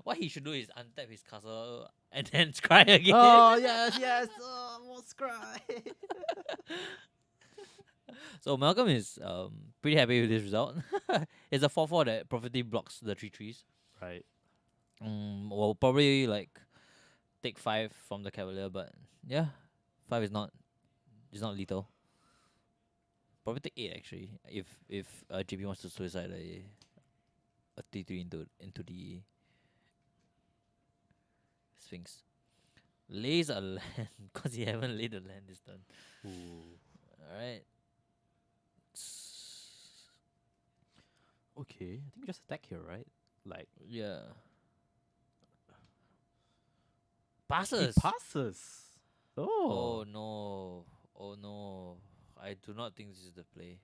What he should do is untap his castle and then scry again. Oh yes. Oh, more scry. So Malcolm is pretty happy with this result. It's a 4/4 that perfectly blocks the 3/3s. Right. We'll probably like take 5 from the Cavalier, but yeah, 5 is not lethal. Probably take 8 actually if JP wants to suicide a T3 into the Sphinx. Lays a land because he haven't laid a land this turn. Ooh. Alright. Okay, I think just attack here, right? Like Yeah. he Passes. passes. Oh Oh. no. Oh no. I do not think this is the play.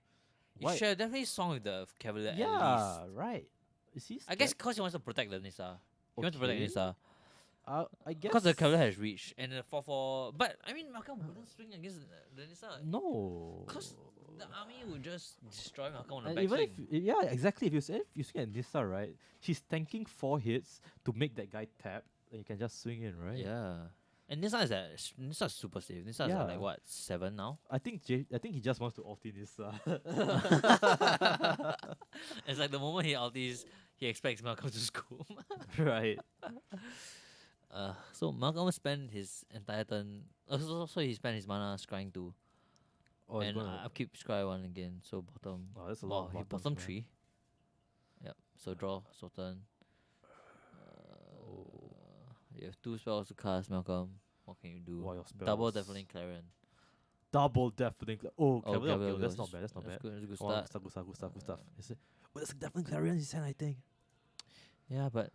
You Why? should have definitely swung with the Cavalier at Yeah, least. right. Is he? I guess because he wants to protect the Nissa. He wants to protect Okay. Nissa. I guess. Because the Cavalier has reach and the 4/4. But I mean, Malcolm wouldn't swing against the Nissa. No. Because the army would just destroy Malcolm on the And backswing. even yeah, exactly. If you swing at Nissa, right, she's tanking 4 hits to make that guy tap, and you can just swing in, right? Yeah. And Nissa's super safe. Nissa's Yeah. at like what, 7 now? I think he just wants to ulti Nissa. It's like the moment he ultis, he expects Malcolm to scoop. Right. So Malcolm spent his entire turn. So he spent his mana scrying 2. Oh, it's And gonna- I'll keep scry 1 again. So bottom. Oh, that's a Wow, lot. Of he buttons, bottom man. 3. Yep. So draw, so turn. You have 2 spells to cast, Malcolm. What can you do? Wow, your Double spells. Deafening Clarion. Double deafening. Oh, Cavalier, Cavalier okay, that's goes. not bad. That's not bad. Good, that's a good Oh, start. good stuff. Is it? Oh, that's a deafening Clarion in his hand, I think. Yeah, but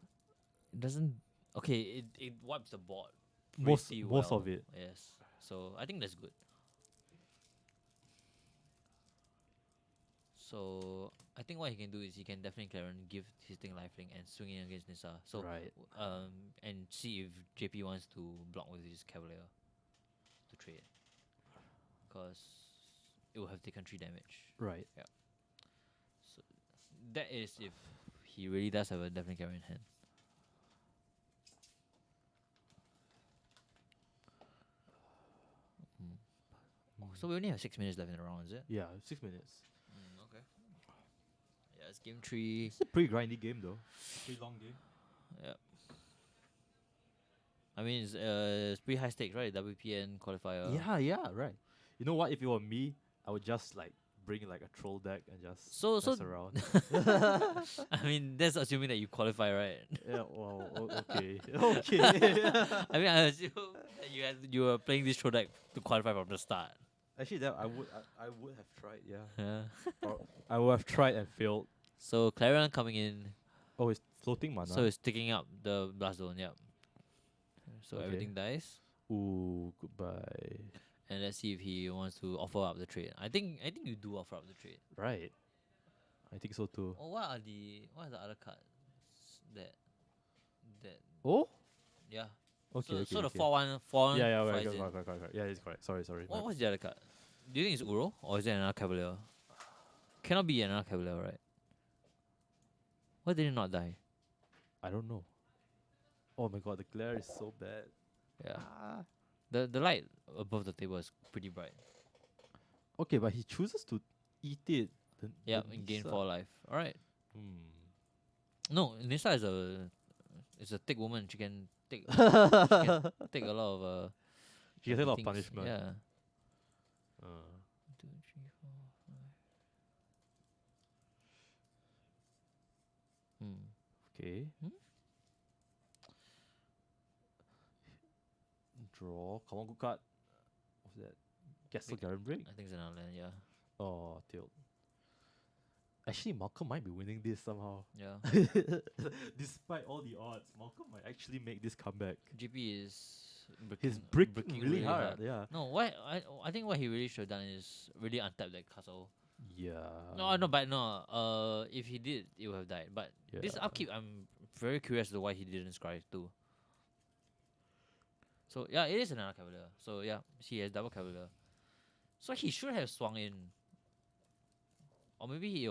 it doesn't. Okay, it wipes the board. Most pretty of well. it. Yes. So I think that's good. So I think what he can do is he can definitely Clarion, give his thing lifelink and swing in against Nissa. So Right. And see if JP wants to block with his Cavalier to trade. Because it will have taken 3 damage. Right. So that is if he really does have a definitely Clarion in hand. So we only have 6 minutes left in the round, is it? Yeah, 6 minutes. Okay. Yeah, it's game 3. It's a pretty grindy game though. Pretty long game. Yeah. I mean, it's pretty high stakes, right? WPN qualifier. Yeah, right. You know what? If it were me, I would just like bring like a troll deck and just So mess around. I mean, that's assuming that you qualify, right? Yeah. Well. Okay. Okay. I mean, I assume that you were playing this troll deck to qualify from the start. Actually, that I would have tried. Yeah. Yeah. I would have tried and failed. So Clarion coming in, Oh, it's floating mana. so it's taking up the blast zone. Yep. So Okay. everything dies, Ooh, goodbye. and let's see if he wants to offer up the trade. I think you do offer up the trade. Right. I think so too. Oh, what are the other cards that Oh. yeah. Okay. So the okay. 4/1 Yeah, flies right, in. correct. Yeah, it's correct. Sorry. What was the other card? Do you think it's Uro or is it another Cavalier? Cannot be another Cavalier, right? Why did it not die? I don't know. Oh my god, the glare is so bad. Yeah. Ah. The light above the table is pretty bright. Okay, but he chooses to eat it. Yeah, and gain 4 life. Alright. Hmm. No, Nissa is a thick woman. She can take she can take a lot of She can take a lot of things. punishment. Yeah. 2, 3, 4, 5. Okay. Hmm? Draw. Come on, good card. What's that? Castle Garden Break? I think it's another land, yeah. Oh, tilt. Actually, Malcolm might be winning this somehow. Yeah. Despite all the odds, Malcolm might actually make this comeback. GP is He's breaking, breaking really hard. Yeah. No, why I think what he really should have done is really untap that castle. Yeah. No, but no. If he did, it would have died. But this Yeah. upkeep, I'm very curious to why he didn't scry too. So yeah, it is another Cavalier. So yeah, he has double Cavalier. So he should have swung in. Or maybe he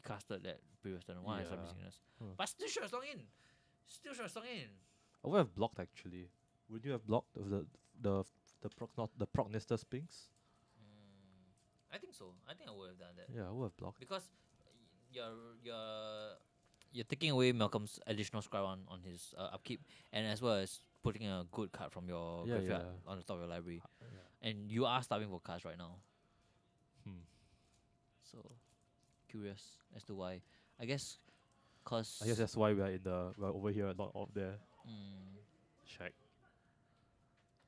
casted that previous turn. Why I started Yeah. missing this? Hmm. But still should have swung in. Still should have swung in. I would have blocked actually. Would you have blocked with the Prognister Sphinx? I think so. I think I would have done that. Yeah, I would have blocked. Because you're taking away Malcolm's additional scry on his upkeep, and as well as putting a good card from your Yeah, graveyard yeah. on the top of your library, Yeah. and you are starving for cards right now. So curious as to why. I guess cause I guess that's why we're over here, not off there. Check.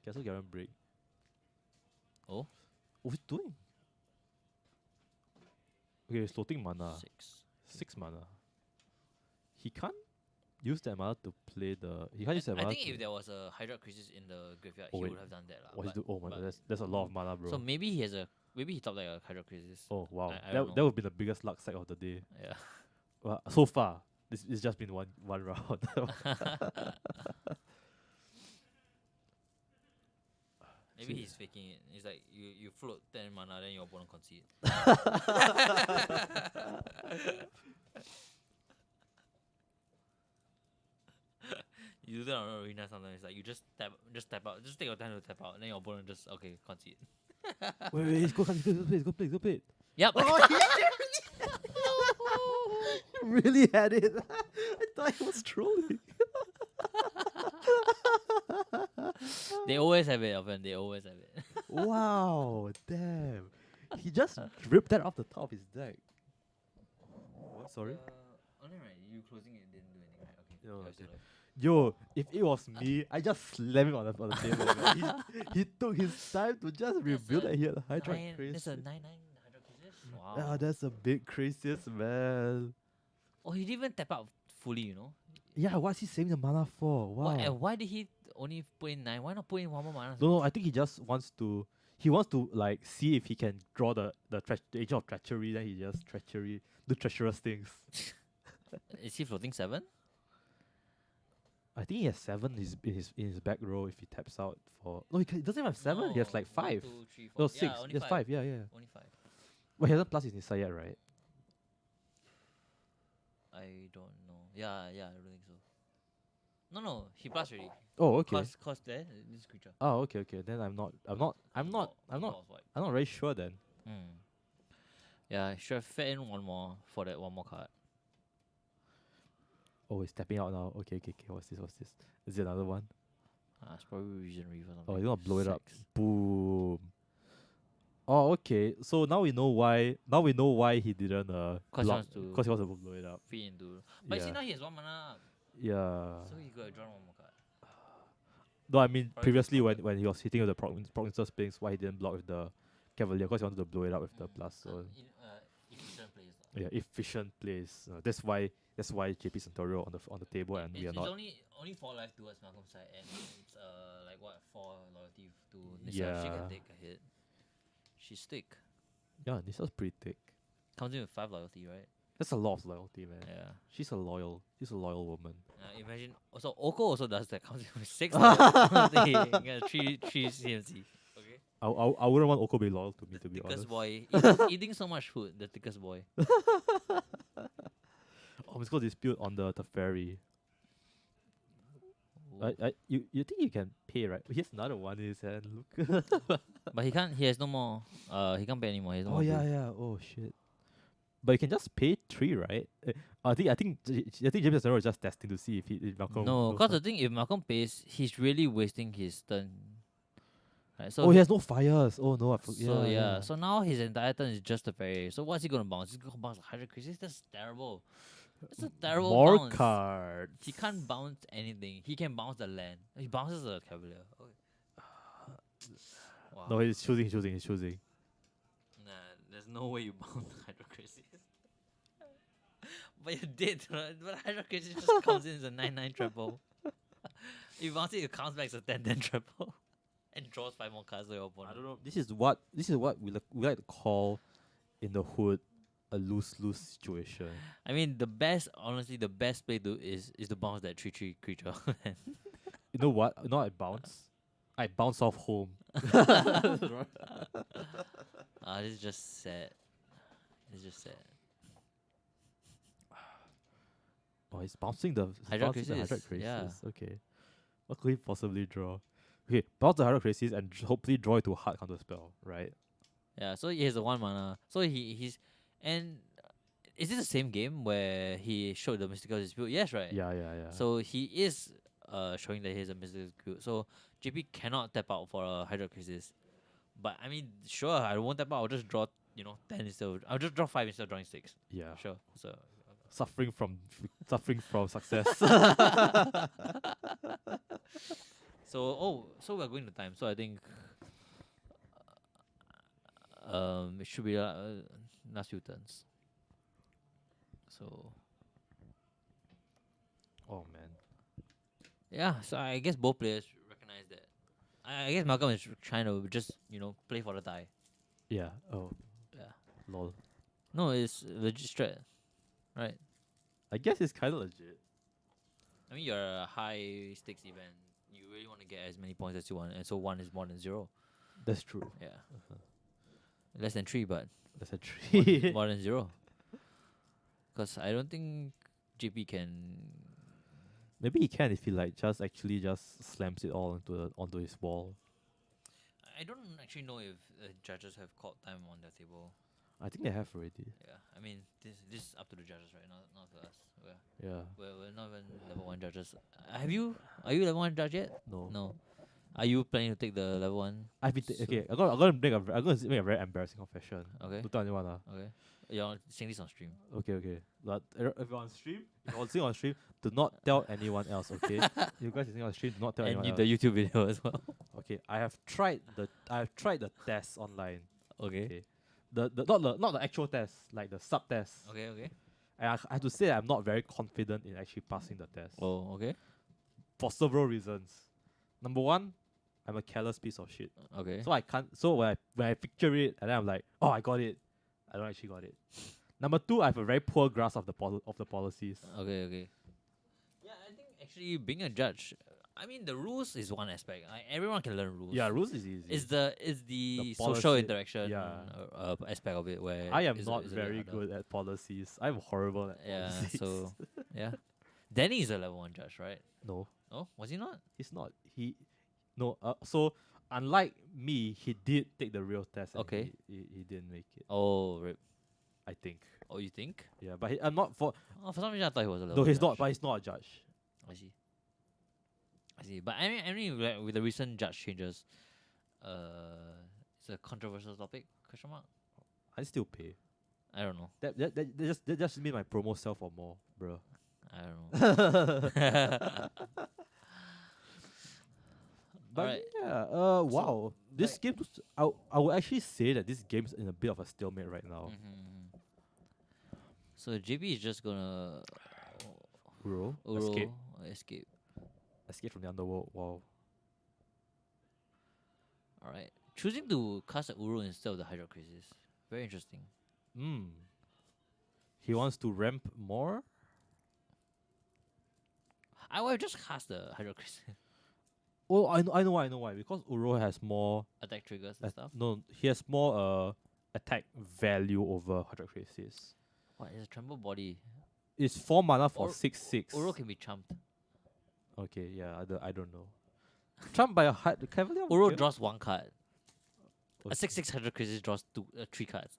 Castle Garen break. Oh, What's he doing? Okay, he's floating mana. 6 mana. He can't use that mana to play the. He can't use that I mana. think if there was a Hydra Crisis in the graveyard, Oh, he wait. would have done that. What he's oh my but- god, that's a lot of mana, bro. So maybe he topped like a Hydra Crisis. Oh wow, I that don't that know. would be the biggest luck sack of the day. Yeah. Well, so far, it's just been one round. Maybe he's faking it. It's like you float 10 mana, then your opponent concede. You do that on arena sometimes. Like you just tap out, just take your time to tap out, then your opponent just okay concede. wait, he's go play, go play. Yep. He really had it. I thought he was trolling. They always have it, Alvin. They always have it. Wow, damn. He just ripped that off the top of his deck. What? Sorry? Oh, no, right. You closing it didn't do anything, right? Okay. No, Yeah, okay. still alive. Yo, if it was me, I just slammed him on the table. Man. He took his time to just rebuild that. He had a Hydra There's a Crisis. 9/9 Hydra Crisis. Wow. Yeah, that's a big crisis, man. Oh, he didn't even tap out fully, you know. Yeah, what's he saving the mana for? Wow. Why, and why did he only put in 9? Why not put in one more mana? No, I think he just wants to. He wants to like see if he can draw the Agent of Treachery. Then he just do treacherous things. Is he floating 7? I think he has 7 in his back row if he taps out for. No, he doesn't have 7. He has like 5. 1, 2, 3, 4. No, 6. Yeah, only He has 5. Yeah, yeah. Only 5. Well, he hasn't plus his Nissa yet, right? I don't know. Yeah, I don't think so. No, he plus already. Oh, okay. Cause there, this creature. Oh, okay. Then I'm not very sure then. Yeah, I should have fed in one more for that one more card. Oh, he's tapping out now. Okay. What's this? Is it another one? It's probably Vision Reef or something. Oh, he's gonna blow it up. 6. Boom. Oh, okay. So now we know why. Now we know why he didn't Cause he block. wants to- Because he wants to blow it up. Feed into. But you see Yeah. now he has 1 mana, Yeah. so he could have drawn one more card. No, I mean Probably previously block when he was hitting with the Prognister Sphinx, why he didn't block with the Cavalier? Because he wanted to blow it up with the plus. So Efficient plays. Lah. yeah, efficient plays. That's why JP Santorio on the table and we are It's not. only 4 life towards Malcolm's side, and it's like what 4 loyalty to Nissa. She Yeah. can take a hit. She's thick. Yeah, Nissa's pretty thick. Comes in with 5 loyalty, right? That's a lot of loyalty, man. Yeah. She's a loyal woman. Imagine. Also, Oko also does that. Comes in with 6 loyalty. Yeah, 3 CMC. Okay. I wouldn't want Oko to be loyal to me, to be Thickest honest. boy. Eating so much food. The thickest boy. Oh, let's go dispute on the ferry. Ooh. You think you can pay, right? He has another one in his hand. Look. But he can't. He has no more. He can't pay anymore. He has no Oh more yeah, blue. yeah. Oh shit. But you can just pay 3, right? I think James Santorio is just testing to see if Malcolm. No, goes because up. the thing, if Malcolm pays, he's really wasting his turn. Right, so Oh, he has no fires. Oh no, So yeah, so now his entire turn is just a parry. So what's he gonna bounce? He's gonna bounce 100 Crisis. That's terrible. That's a terrible more bounce. cards. He can't bounce anything. He can bounce the land. He bounces the Cavalier. Okay. Wow. No, he's choosing. Nah, there's no way you bounce Hydro Crisis. But you did, right? But Hydra Crisis just comes in as a 9/9 triple. If you bounce it, it comes back as a 10/10 triple. And draws 5 more cards to your opponent. I don't know. This is what we like to call in the hood a lose-lose situation. I mean, honestly, the best play is to bounce that 3/3 creature. You know what? You know I bounce? I bounce off home. This is just sad. It's just sad. Oh, he's bouncing the Hydra bouncing the Hydra Crisis, Crisis. yeah. Okay. What could he possibly draw? Okay, bounce the Hydra Crisis and hopefully draw it to hard counter spell, right? Yeah, so he has a 1 mana. So he's and is this the same game where he showed the mystical dispute? Yes, right. Yeah. So he is showing that he has a mystical dispute. So JP cannot tap out for a Hydra Crisis. But I mean, sure, I won't tap out. I'll just draw 10 instead of, I'll just draw 5 instead of drawing 6. Yeah. Sure. So Suffering from success. so we're going to time. So I think it should be last few turns. So Oh man. yeah, so I guess both players recognize that. I guess Malcolm is trying to just play for the die. Yeah. Oh. Yeah. Lol. No, it's legit strat, right? I guess it's kind of legit. I mean, you're a high stakes event. You really want to get as many points as you want, and so 1 is more than 0. That's true. Yeah. Less than 3, but That's a tree. more than 0. Because I don't think JP can. Maybe he can if he just slams it all onto his wall. I don't actually know if judges have called time on their table. I think they have already. Yeah, I mean, this is up to the judges, right? Not to us. Yeah. We're not even level 1 judges. Are you level 1 judge yet? No. No. Are you planning to take the level 1? I've been So- okay. I'm gonna make a very embarrassing confession. Okay. Don't tell anyone. Okay. You're saying this on stream. Okay. But if you're on stream, if you're listening on stream, do not tell anyone else. Okay. You guys listening on stream, do not tell And anyone the else. YouTube video as well. Okay. I have tried the test online. Okay. Okay. Not the actual test, like the sub test. Okay. And I have to say I'm not very confident in actually passing the test. Oh, okay. For several reasons. Number one, I'm a careless piece of shit. Okay. So I can't. So when I picture it and then I'm like, oh, I got it. I don't actually got it. Number two, I have a very poor grasp of the policies. Okay. Yeah, I think actually being a judge, I mean the rules is one aspect. Everyone can learn rules. Yeah, rules is easy. Is the The social policy- interaction yeah. aspect of it where I am is not is a bit very harder. good at policies. I'm horrible at Yeah, policies. so yeah. Danny is a level 1 judge, right? No, Oh, was he not? he's not. So unlike me, he did take the real test. And Okay. He didn't make it. Oh, rip. I think. Oh, you think? Yeah, but I'm not for. Oh, for some reason I thought he was a level No, 1 he's not. judge. But he's not a judge. I see. But I mean, like, with the recent judge changes, it's a controversial topic? Question mark. I still pay. I don't know. That just mean my promo sell for more, bro. I don't know. But Alright. yeah, wow. This game, I would actually say that this game's in a bit of a stalemate right now. Mhm. So JB is just gonna Uro, Uro escape escape. from the underworld. Wow. Alright. Choosing to cast a Uro instead of the Hydra Crisis. Very interesting. He wants to ramp more. I would have just cast the Hydra Crisis. Oh, I know why. Because Uro has more. Attack triggers and stuff. No, he has more attack value over Hydra Crisis. What is a tremble body? It's 4 mana for Or- 6/6. Uro can be chumped. Okay, yeah, I don't know. Trumped by a Cavalier. Uro okay. draws 1 card. Okay. A 6/6 Hydra Crisis draws 3 cards.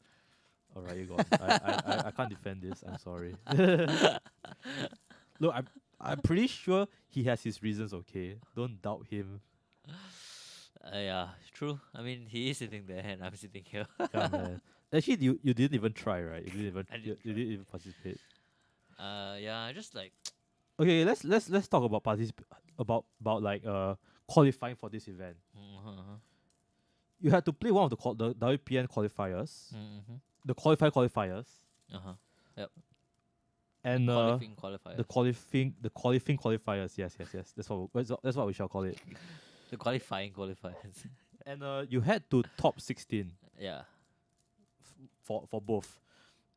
Alright, you got it. I can't defend this. I'm sorry. Look, I'm pretty sure he has his reasons. Okay, don't doubt him. Yeah, true. I mean, he is sitting there and I'm sitting here. Yeah, man. Actually, you didn't even try, right? You didn't even I you, didn't you didn't even participate. Yeah, I just like Okay, let's talk about about like qualifying for this event. You had to play one of the WPN qualifiers, Mm-hmm. the qualifiers, Uh-huh. Yep. And Qualifiers. the qualifying qualifiers. Yes. That's what we shall call it. The qualifying qualifiers. And you had to top 16 Yeah. for both.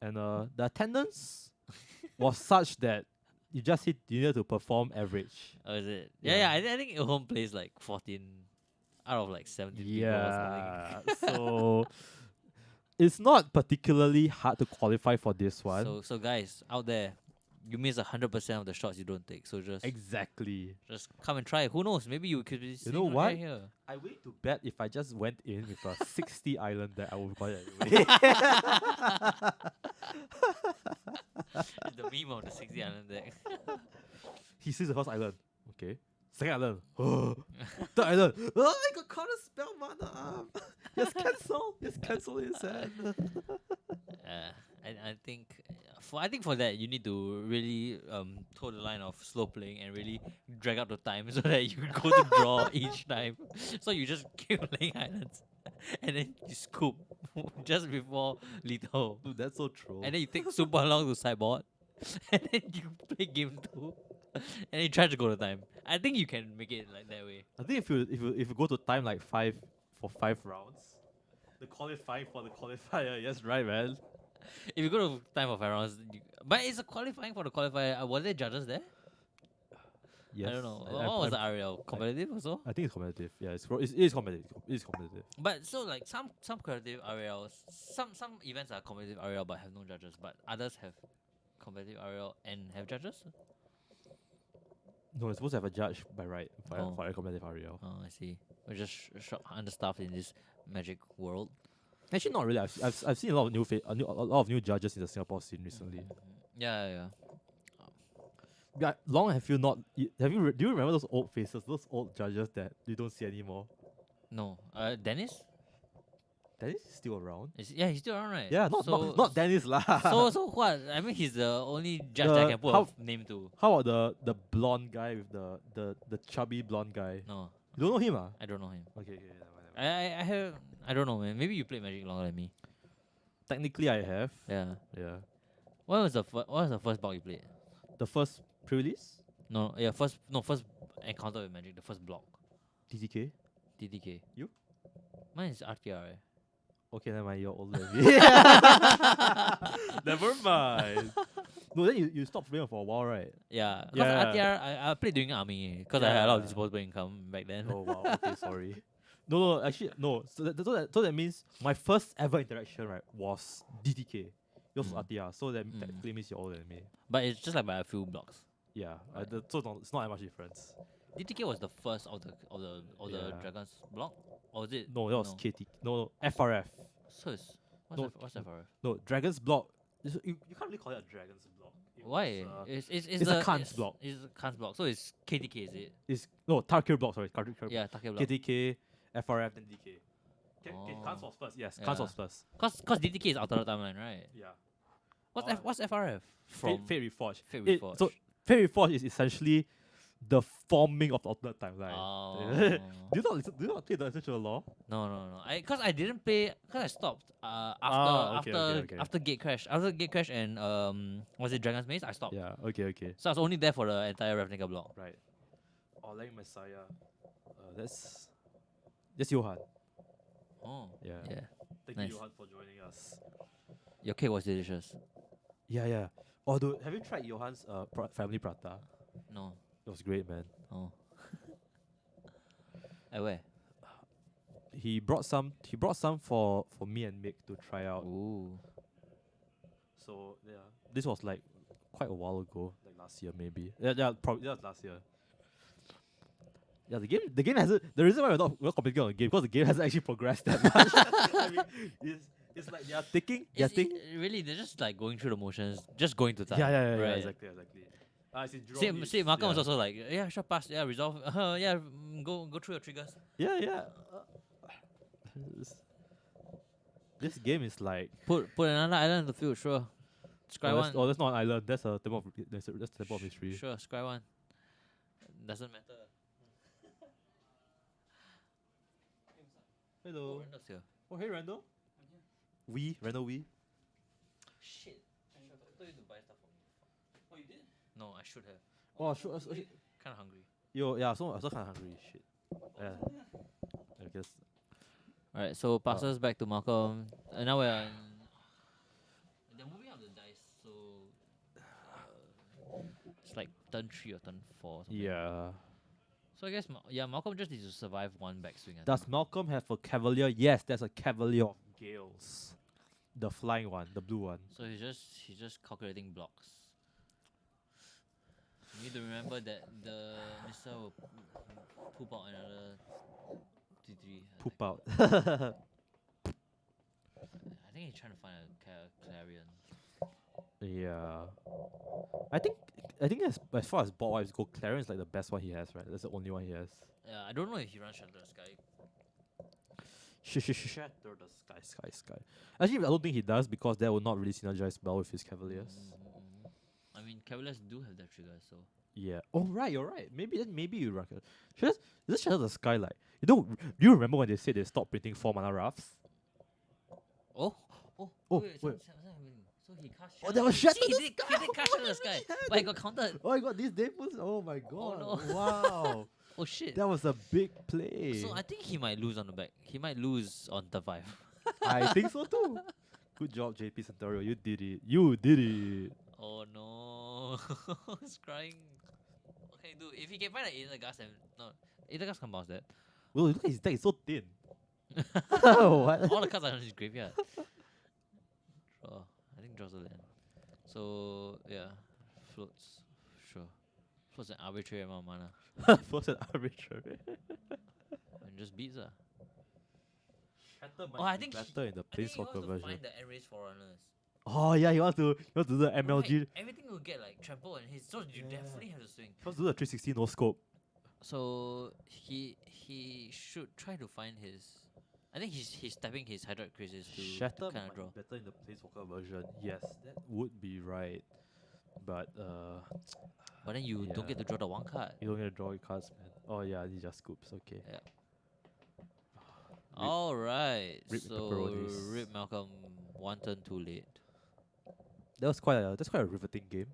And the attendance was such that you needed to perform average. Oh, is it? Yeah. Yeah. I think home plays like 14 out of like 17 people or something. So it's not particularly hard to qualify for this one. So guys out there, you miss 100% of the shots you don't take. So Exactly. just come and try. Who knows? Maybe you could be. You sitting know right what? here. I wait to bet if I just went in with a 60 island that I would got it anyway. It's the meme of the 60 island deck. He sees the first island. Okay. Second island. Third island. Oh, I got counter spell mana. Just cancel his hand. I think for that you need to really toe the line of slow playing and really drag out the time so that you go to draw each time. So you just keep playing islands and then you scoop just before lethal. Dude, that's so true. And then you take super long to sideboard and then you play game 2 and then you try to go to time. I think you can make it like that way. I think if you go to time like 5 rounds, the qualifying for the qualifier, yes, right, man. If you go to time for 5 rounds, but it's a qualifying for the qualifier. Were there judges there? Yes. I don't know. What was the RL? Competitive also? I think it's competitive. Yeah, it is competitive. It is competitive. But so like some competitive RLs, some events are competitive RL but have no judges, but others have competitive RL and have judges. No, it's supposed to have a judge by right for a competitive REL. Oh, I see. We're just understaffed in this magic world. Actually, not really. I've seen a lot of a lot of new judges in the Singapore scene recently. Yeah. Yeah, long have you not? Do you remember those old faces, those old judges that you don't see anymore? No. Dennis? Dennis is still around. He's still around, right? Yeah, not Dennis lah. So what? I mean, he's the only judge that I can put a name to. How about the blonde guy with the chubby blonde guy? No. You don't know him, ah? I don't know him. Okay, never mind. I don't know, man. Maybe you played Magic longer than me. Technically, I have. Yeah. Yeah. What was the first block you played? The first pre-release? First encounter with Magic, the first block. TTK? TTK. You? Mine is RTR. Okay, never mind. You're older than me. Never mind. No, then you stopped playing for a while, right? Yeah. Because RTR, I played during army because I had a lot of disposable income back then. Oh wow. Okay, sorry. No, actually no. So that means my first ever interaction, right, was DTK. Yours was RTR. So that technically means you're older than me. But it's just like by a few blocks. Yeah. Right. So it's not that much difference. DTK was the first of the Dragons block, or was it? No, that was KT. No, FRF. So it's what's FRF? No, Dragon's block. You can't really call it a Dragon's block. Why? It's a Khan's block. It's a Khan's block. So it's KTK, is it? It's no Tarkir block. Sorry, Tarkir block. Yeah, Tarkir block. KTK, FRF, then DK. Khan's was first. Yes, Khan's was first. Cause DTK is alternate timeline, right? Yeah. What's FRF? Fate Reforged. Fate Reforged. So Fate Reforged is essentially the forming of the alternate timeline. Oh. do you not play the Essential Law? No. Cause I didn't play. Cause I stopped. Okay. After Gate Crash. After Gate Crash and was it Dragon's Maze? I stopped. Yeah. Okay. So I was only there for the entire Ravnica block. Right. Lang Messiah. That's Johan. Oh. Yeah. Thank Nice. you, Johan, for joining us. Your cake was delicious. Yeah. Oh, dude, have you tried Johan's family prata? No. It was great, man. Oh. At where? He brought some for me and Mick to try out. Ooh. So yeah, this was like quite a while ago, like last year maybe. Yeah, probably that was last year. Yeah, the game hasn't. The reason why we're not competing on the game because the game hasn't actually progressed that much. I mean, it's like they're taking. Really, they're just like going through the motions, just going to time. Yeah, right? exactly. See, Malcolm was also like, yeah, sure, pass, yeah, resolve, go through your triggers. Yeah. This game is like Put another island in the field, sure. Scry one. That's not an island. That's a temple of history. Sure, scry one. Doesn't matter. Hello. Randall's here. Oh, hey, Randall. Randall. Shit. I told you to buy stuff for me. you did? No, I should have. Oh, sure. Kind of hungry. Yo, yeah. So I'm also kind of hungry. Shit. Yeah. I guess. Alright, so passes back to Malcolm. And now we're in. They're moving up the dice, so it's like turn 3 or turn 4. Or something. Yeah. So I guess Malcolm just needs to survive one backswing. Does Malcolm have a Cavalier? Yes, there's a Cavalier of Gales. The flying one, the blue one. So he's just calculating blocks. You need to remember that the Mister will poop out another T3. Poop out. I think he's trying to find a Clarion. Yeah. I think as far as board wise go, Clarion is like the best one he has, right? That's the only one he has. Yeah, I don't know if he runs Shatter the Sky. Shatter the sky. Actually, I don't think he does because that will not really synergize well with his Cavaliers. I mean, Cavaliers do have that trigger, so. Yeah. Oh right, you're right. Maybe you rock it. Is this Shatter the Sky like? Do you remember when they said they stopped printing 4 mana rafts? Oh, wait. So he cast. Oh, that was Shatter See, the he did cast Shatter the Sky, but he got countered. Oh, I got these Deimos. Oh my god. no. Wow. Oh shit. That was a big play. So I think he might lose on the back. He might lose on turn 5. I think so too. Good job, JP Centaurio. You did it. Oh no. He's crying. Okay, dude, if he can find an Aether Gas and no, Aether Gas can bounce that. Well, look at his deck. It's so thin. What? All the cards are in his graveyard. Draw. I think draws a land. So yeah, floats. Sure. Floats an arbitrary amount of mana. Force an arbitrary. And just beats her. Shatter Oh, I think better in the I think he Planeswalker wants to version. find the Enraged Forerunners. Oh yeah, he wants to do the MLG. Right, everything will get like trampled and his, so you Yeah. definitely have to swing. He wants to do the 360 no scope. So he should try to find his. I think he's tapping his Hydroid Crisis to Shatter kind might of draw. be better in the Planeswalker version. Yes, that would be right. But But then you don't get to draw the one card. you don't get to draw your cards, man. Oh yeah, these just scoops. Okay. Yeah. All right. rip So pepperonis. Rip Malcolm, one turn too late. That's quite a riveting game.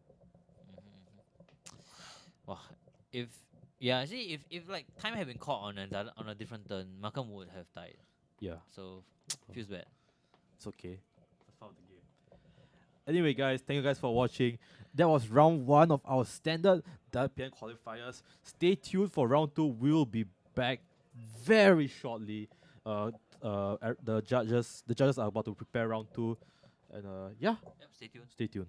Wow. If like time had been caught on a different turn, Malcolm would have died. Yeah, So feels bad. it's okay. That's part of the game. Anyway, guys, thank you guys for watching. That was round 1 of our standard WPN qualifiers. Stay tuned for round 2. We'll be back very shortly. The judges are about to prepare round 2, and yeah, Yep. Stay tuned. stay tuned.